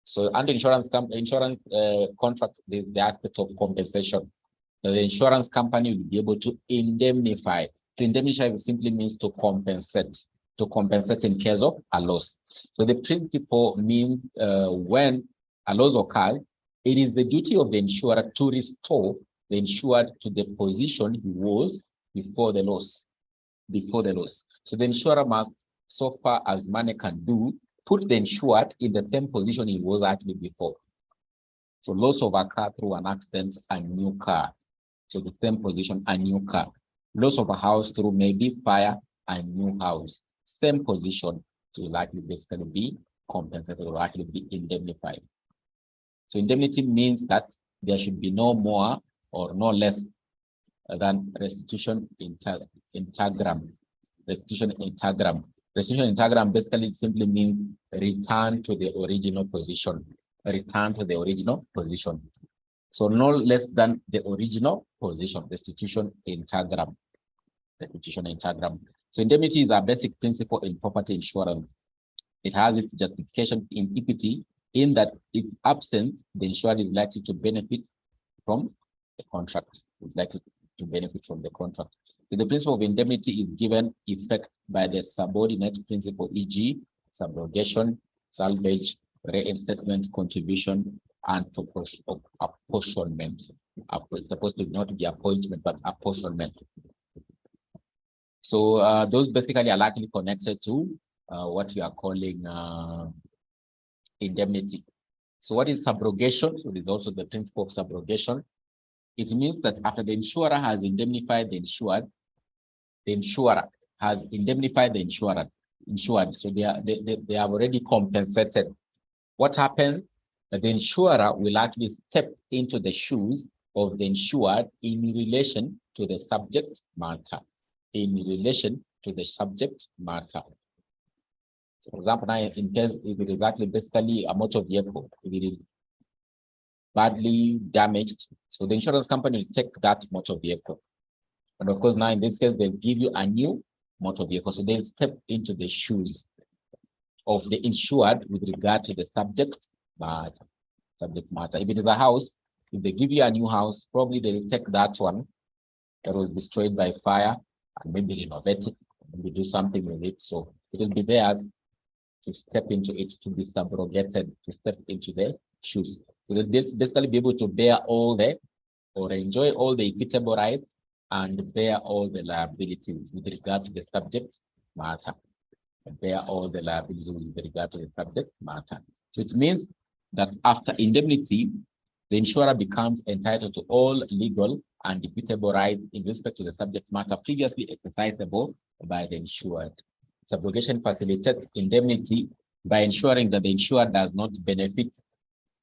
So under insurance contract, the aspect of compensation. So the insurance company will be able to indemnify. To indemnify simply means to compensate in case of a loss. So the principle means when a loss occurs, it is the duty of the insurer to restore the insured to the position he was before the loss. So the insurer must, so far as money can do, put the insured in the same position he was actually before. So loss of a car through an accident, a new car. So the same position, a new car. Loss of a house through maybe fire, a new house. Same position to likely basically be compensated or actually be indemnified. So indemnity means that there should be no more or no less than restitution integrum. Restitution integrum basically simply means return to the original position. Return to the original position. So no less than the original position. Restitution integrum. Restitution integrum. So indemnity is a basic principle in property insurance. It has its justification in equity, in that if absent, the insured is likely to benefit from the contract. Is likely to benefit from the contract. So the principle of indemnity is given effect by the subordinate principle, e.g., subrogation, salvage, reinstatement, contribution, and apportionment. It's supposed to not be appointment, but apportionment. So those basically are likely connected to what you are calling indemnity. So what is subrogation? So there's also the principle of subrogation. It means that after the insurer has indemnified the insured, the insurer has indemnified the insured. So they have already compensated. What happens? That the insurer will actually step into the shoes of the insured in relation to the subject matter. In relation to the subject matter. So for example, now in case if it is actually basically a motor vehicle, if it is badly damaged, so the insurance company will take that motor vehicle. And of course, now in this case, they'll give you a new motor vehicle. So they'll step into the shoes of the insured with regard to the subject matter. If it is a house, if they give you a new house, probably they will take that one that was destroyed by fire and maybe renovate it, maybe do something with it. So it will be theirs to step into it, to be subrogated, to step into their shoes. So they'll basically be able to bear all the, or enjoy all the equitable rights and bear all the liabilities with regard to the subject matter. Bear all the liabilities with regard to the subject matter. So it means that after indemnity, the insurer becomes entitled to all legal and equitable rights in respect to the subject matter previously exercisable by the insured. Subrogation facilitates indemnity by ensuring that the insured does not benefit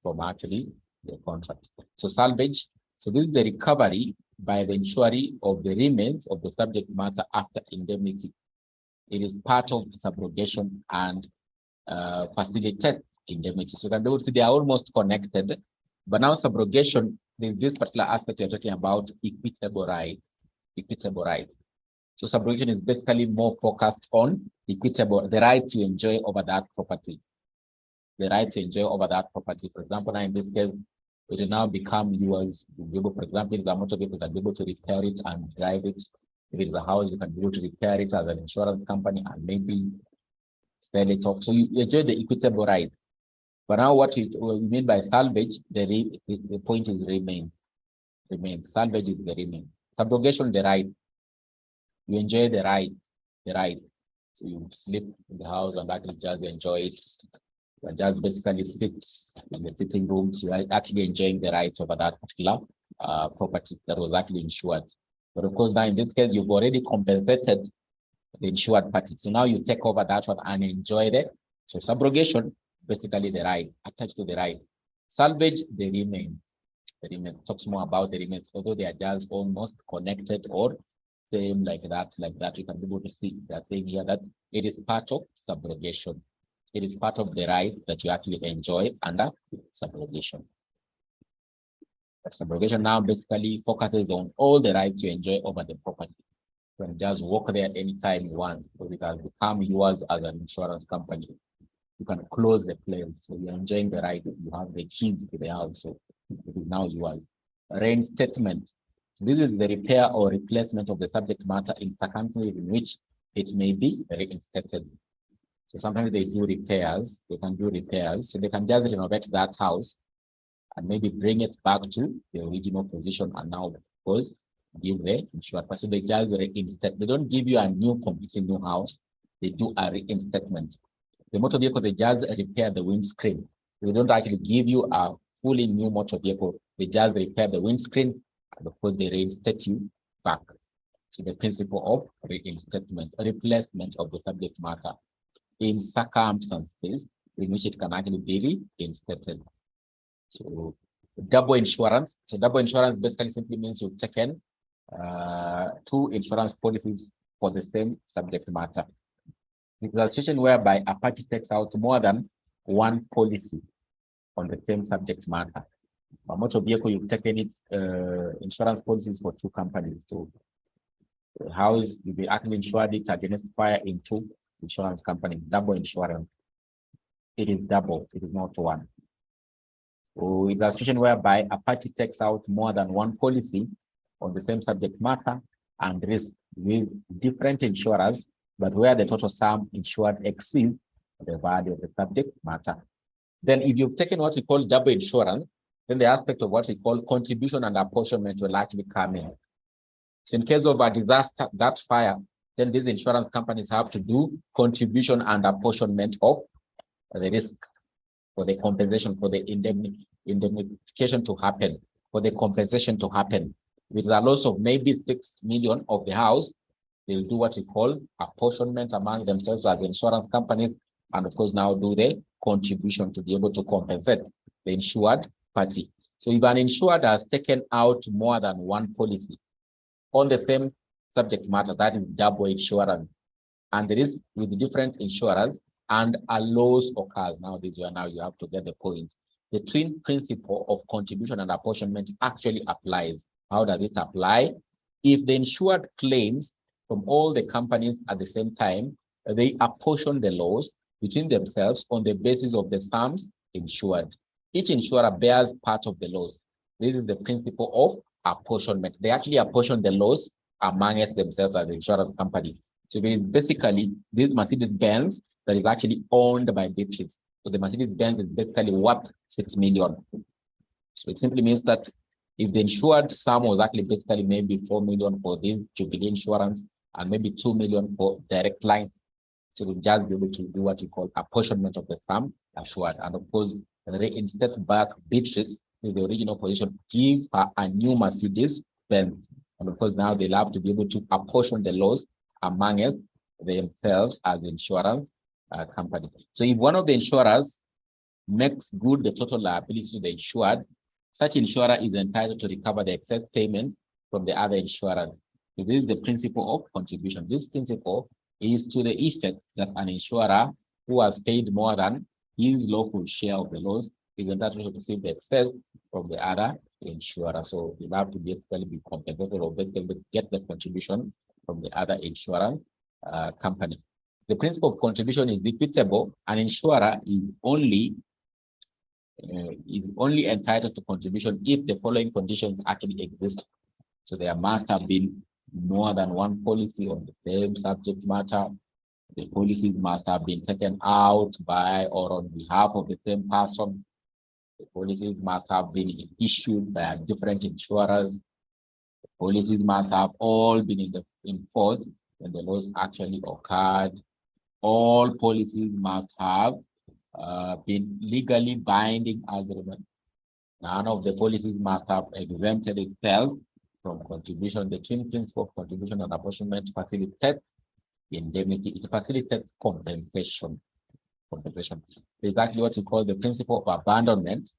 from actually the contract. So salvage, so this is the recovery by the insuree of the remains of the subject matter after indemnity. It is part of subrogation and facilitate indemnity. So you can be able to see they are almost connected. But now subrogation, in this particular aspect, you're talking about equitable right. Equitable right. So subrogation is basically more focused on equitable, the right to enjoy over that property. The right to enjoy over that property. For example, now in this case, it will now become yours. You'll be able, for example, if the motor vehicle, you can be able to repair it and drive it. If it is a house, you can be able to repair it as an insurance company and maybe sell it off. So you enjoy the equitable right. But now what we mean by salvage, the point is remain. Salvage is the remain. Subrogation, the right. You enjoy the right. So you sleep in the house and actually just enjoy it. You just basically sit in the sitting room. You are actually enjoying the rights over that particular property that was actually insured. But of course, now in this case, you've already compensated the insured party. So now you take over that one and enjoy it. So subrogation, basically the right, attached to the right. Salvage, the remain. The remain talks more about the remains, although they are just almost connected or same like that. You can be able to see they are saying here that it is part of subrogation. It is part of the right that you actually enjoy under subrogation. Subrogation now basically focuses on all the rights you enjoy over the property. You can just walk there anytime you want, because it has become yours as an insurance company. You can close the place, so you're enjoying the right. You have the keys to the house, so it is now yours. Reinstatement. So this is the repair or replacement of the subject matter in circumstances in which it may be reinstated. So sometimes they do repairs, they can do repairs, so they can just renovate that house and maybe bring it back to the original position, and now because give the insured person, they just reinstate. They don't give you a new, completely new house. They do a reinstatement. The motor vehicle, they just repair the windscreen. They don't actually give you a fully new motor vehicle. They just repair the windscreen, and of course they reinstate you back. So the principle of reinstatement, replacement of the subject matter in circumstances in which it can actually be reinstated. So double insurance. So double insurance basically simply means you've taken two insurance policies for the same subject matter. It's a situation whereby a party takes out more than one policy on the same subject matter. For motor vehicle, you've taken it insurance policies for two companies. So the house, you'll be actually insured it against fire in two insurance companies. Double insurance. It is double, it is not one. So it's a situation whereby a party takes out more than one policy on the same subject matter and risk with different insurers, but where the total sum insured exceeds the value of the subject matter. Then if you've taken what we call double insurance, then the aspect of what we call contribution and apportionment will actually come in. So in case of a disaster, that fire, then these insurance companies have to do contribution and apportionment of the risk for the compensation, for the indemnification to happen, for the compensation to happen. With the loss of maybe 6 million of the house, they'll do what we call apportionment among themselves as insurance companies, and of course now do the contribution to be able to compensate the insured party. So if an insured has taken out more than one policy on the same subject matter, that is double insurance, and there is with different insurers, and a loss occurs. Now you have to get the point. The twin principle of contribution and apportionment actually applies. How does it apply? If the insured claims from all the companies at the same time, they apportion the loss between themselves on the basis of the sums insured. Each insurer bears part of the loss. This is the principle of apportionment. They actually apportion the loss amongst themselves as the insurance company. So basically, this Mercedes-Benz that is actually owned by Beatrice. So the Mercedes-Benz is basically worth 6 million. So it simply means that if the insured sum was actually basically maybe 4 million for this Jubilee insurance and maybe 2 million for direct line, so we'll just be able to do what we call apportionment of the sum assured. And of course, reinstate back Beatrice to the original position, give her a new Mercedes-Benz. And of course, now they'll have to be able to apportion the loss amongst themselves as insurance company. So if one of the insurers makes good the total liability to the insured, such insurer is entitled to recover the excess payment from the other insurers. So this is the principle of contribution. This principle is to the effect that an insurer who has paid more than his lawful share of the loss is entitled to receive the excess from the other insurer. So you have to basically be compensated or basically get the contribution from the other insurance company. The principle of contribution is equitable. An insurer is only entitled to contribution if the following conditions actually exist. So there must have been more than one policy on the same subject matter. The policies must have been taken out by or on behalf of the same person. The policies must have been issued by different insurers. The policies must have all been in force when the loss actually occurred. All policies must have been legally binding agreement. None of the policies must have exempted itself from contribution. The twin principle of contribution and apportionment facilitates indemnity. It facilitates compensation. Exactly what you call the principle of abandonment.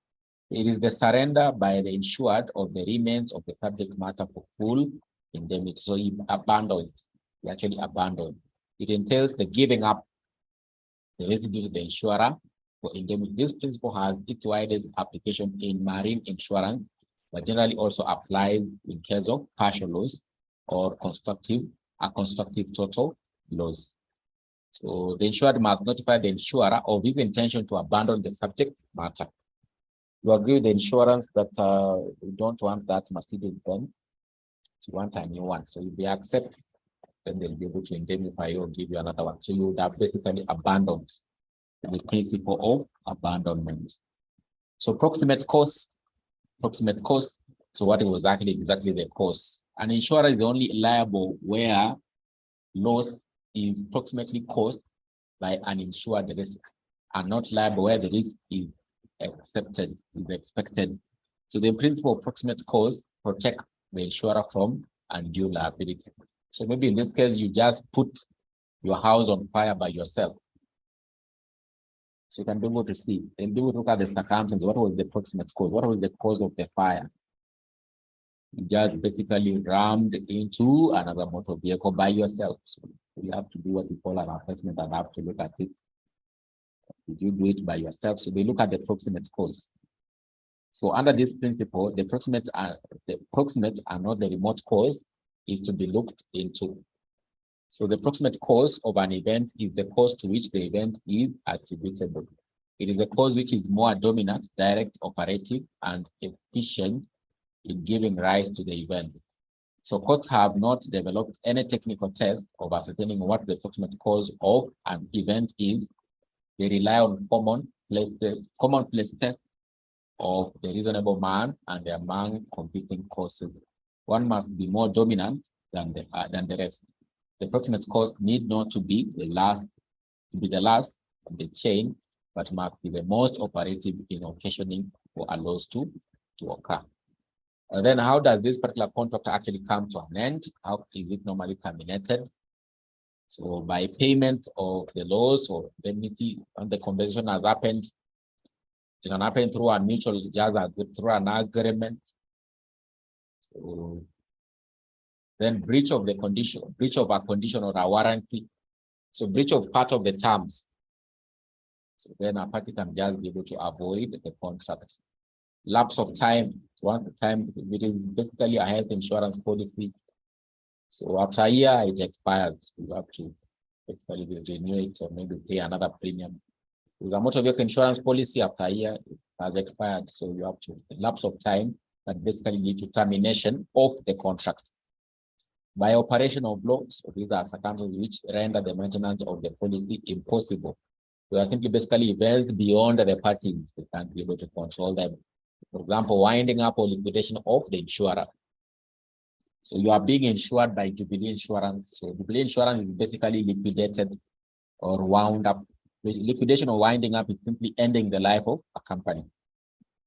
It is the surrender by the insured of the remains of the subject matter for full indemnity. So you abandon it. You actually abandon. It entails the giving up the residue to the insurer for indemnity. This principle has its widest application in marine insurance, but generally also applies in case of partial loss or constructive total loss. So the insured must notify the insurer of his intention to abandon the subject matter. You agree with the insurance that you don't want that Mercedes Benz, you want a new one. So if they accept, then they'll be able to indemnify you or give you another one. So you would have basically abandoned the principle of abandonment. So proximate cost. So what it was exactly the cost. An insurer is only liable where loss is proximately caused by an insured risk, and not liable where the risk is expected. So the principle of proximate cause protect the insurer from undue liability. So maybe in this case, you just put your house on fire by yourself. So you can be able to see, and be able to look at the circumstances. What was the proximate cause? What was the cause of the fire? You just basically rammed into another motor vehicle by yourself. So you have to do what we call an assessment and have to look at it. Did you do it by yourself? So they look at the proximate cause. So under this principle, the proximate and not the remote cause is to be looked into. So the proximate cause of an event is the cause to which the event is attributable. It is the cause which is more dominant, direct, operative, and efficient in giving rise to the event. So courts have not developed any technical test of ascertaining what the proximate cause of an event is. They rely on commonplace tests of the reasonable man and among competing causes. One must be more dominant than the rest. The proximate cause need not to be the last of the chain, but must be the most operative in occasioning for a loss to occur. And then how does this particular contract actually come to an end? How is it normally terminated? So by payment of the loss or indemnity, and the conversion has happened, it can happen through a mutual, through an agreement. So then breach of a condition or a warranty. So breach of part of the terms. So then a party can just be able to avoid the contract. Lapse of time. Once the time, it is basically a health insurance policy. So after a year, it expires. You have to basically renew it or maybe pay another premium. With a motor vehicle insurance policy, after a year, it has expired. So you have to, the lapse of time that basically lead to termination of the contract. By operation of law, so these are circumstances which render the maintenance of the policy impossible. So are simply basically events beyond the parties. They can't be able to control them. For example, winding up or liquidation of the insurer. So you are being insured by Jubilee Insurance. So Jubilee Insurance is basically liquidated or wound up. Liquidation or winding up is simply ending the life of a company.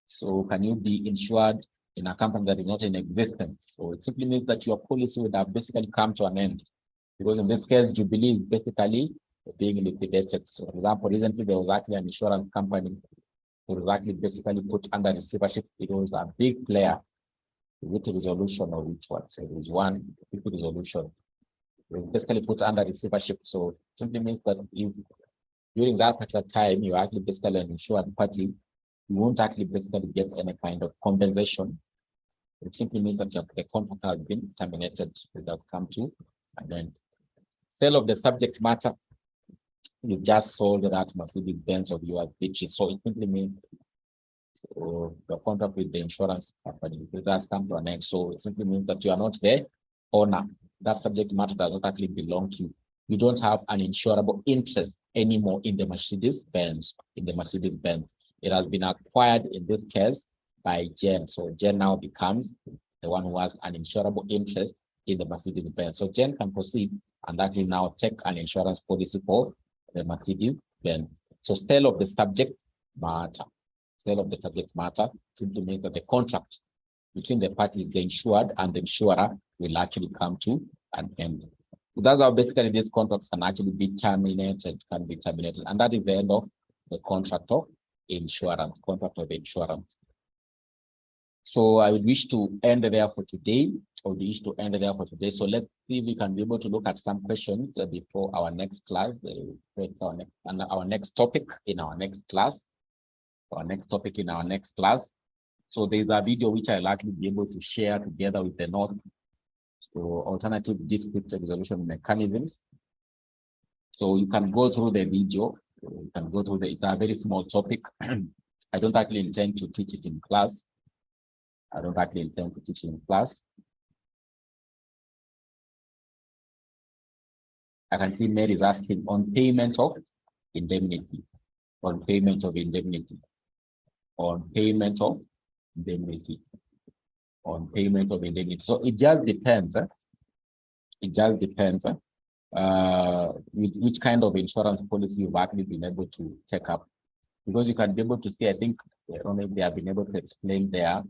So can you be insured in a company that is not in existence? So it simply means that your policy would have basically come to an end. Because in this case, Jubilee is basically being liquidated. So for example, recently there was actually an insurance company who was actually basically put under receivership. It was a big player with resolution of each one. So it was one big resolution. It was basically put under receivership. So it simply means that if during that particular time you are actually basically an insured party, you won't actually basically get any kind of compensation. It simply means that the contract has been terminated without come to an end. Sale of the subject matter. You just sold that Mercedes Benz of yours, which is so it simply means the contract with the insurance company it has come to an end. So it simply means that you are not the owner. That subject matter does not actually belong to you. You don't have an insurable interest anymore in the Mercedes Benz. It has been acquired in this case by Jen. So Jen now becomes the one who has an insurable interest in the Mercedes Benz. So Jen can proceed and actually now take an insurance policy for the Mercedes Benz. So sale of the subject matter. Sale of the subject matter simply means that the contract between the parties, the insured and the insurer, will actually come to an end. So that's how basically these contracts can actually be terminated, and that is the end of the contract of insurance, So I would wish to end there for today, So let's see if we can be able to look at some questions before our next class, our next topic in our next class. So there's a video which I'll likely be able to share together with the note. So alternative dispute resolution mechanisms. So you can go through the video. It's a very small topic. I don't actually intend to teach it in class. I can see Mary is asking on payment of indemnity. So it just depends. With which kind of insurance policy you've actually been able to take up. Because you can be able to see, I think, I don't know if they have been able to explain there.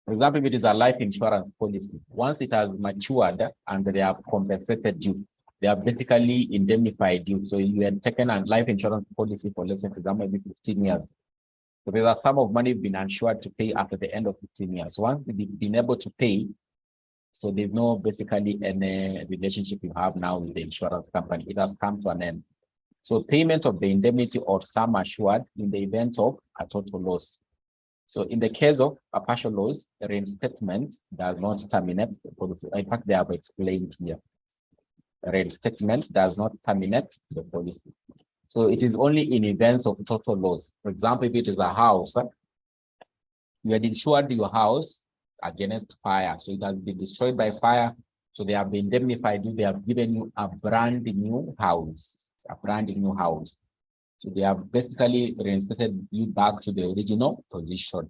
For example, if it is a life insurance policy, once it has matured and they have compensated you, they have basically indemnified you. So you had taken a life insurance policy for, let's say, for example, maybe 15 years. So there's a sum of money you've been insured to pay after the end of 15 years. Once you've been able to pay, so there's no basically any relationship you have now with the insurance company. It has come to an end. So payment of the indemnity or sum assured in the event of a total loss. So in the case of a partial loss, the reinstatement does not terminate the policy. In fact, they have explained here. Reinstatement does not terminate the policy. So it is only in events of total loss. For example, if it is a house, you had insured your house against fire. So it has been destroyed by fire. So they have indemnified you. They have given you a brand new house. So they have basically reinstated you back to the original position.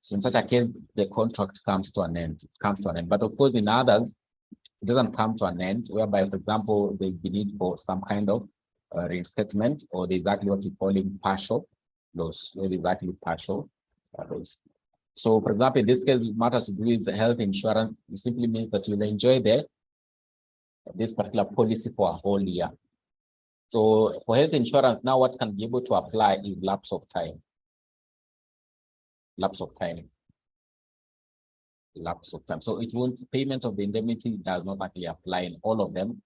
So in such a case, the contract comes to an end. But of course, in others, it doesn't come to an end, whereby, for example, there's the need for some kind of reinstatement, or there's exactly what we call in partial loss. So, for example, in this case, it matters to do with the health insurance. It simply means that you'll enjoy this particular policy for a whole year. So for health insurance, now what can be able to apply is lapse of time. So it won't, payment of the indemnity does not actually apply in all of them.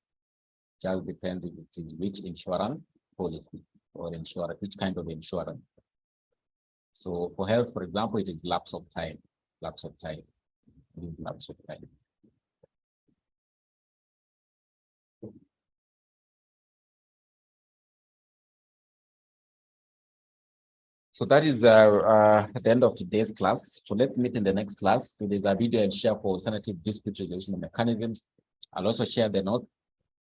It just depends if it is which insurance policy or which kind of insurance. So for health, for example, it is lapse of time. So that is the end of today's class. So let's meet in the next class. So there's a video I'll share for alternative dispute resolution mechanisms. I'll also share the note.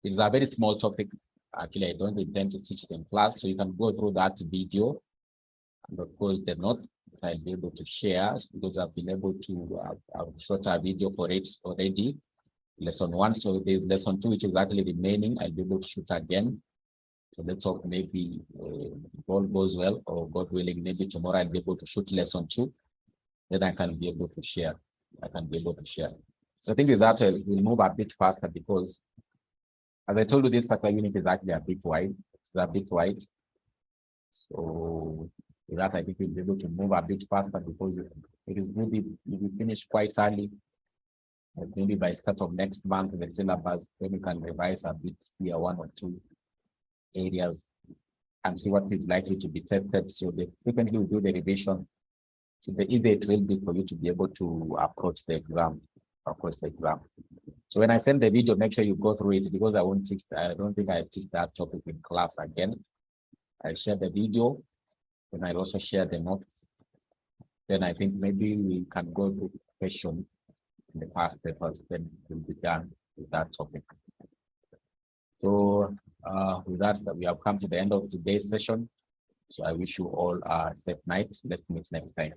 It's a very small topic. Actually, I don't intend to teach it in class, so you can go through that video. And of course, the note I'll be able to share, because I've been able to I've shot a video for it already. Lesson 1, so there's lesson 2, which is actually remaining. I'll be able to shoot again. So let's hope maybe all goes well, or God willing, maybe tomorrow I'll be able to shoot lesson 2. Then I can be able to share. So I think with that, we'll move a bit faster, because as I told you, this particular unit is actually a bit wide. So with that, I think we'll be able to move a bit faster, because it is maybe we finish quite early. Maybe by start of next month, the syllabus, then we can revise a bit here, 1 or 2 areas, and see what is likely to be tested. So they frequently will do the revision. So the easier it will be for you to be able to approach the exam. So when I send the video, make sure you go through it, because I don't think I teach that topic in class again. I share the video, and I'll also share the notes. Then I think maybe we can go to questions in the past papers, then we'll be done with that topic. So with that, we have come to the end of today's session. So I wish you all a safe night. Let's meet next time.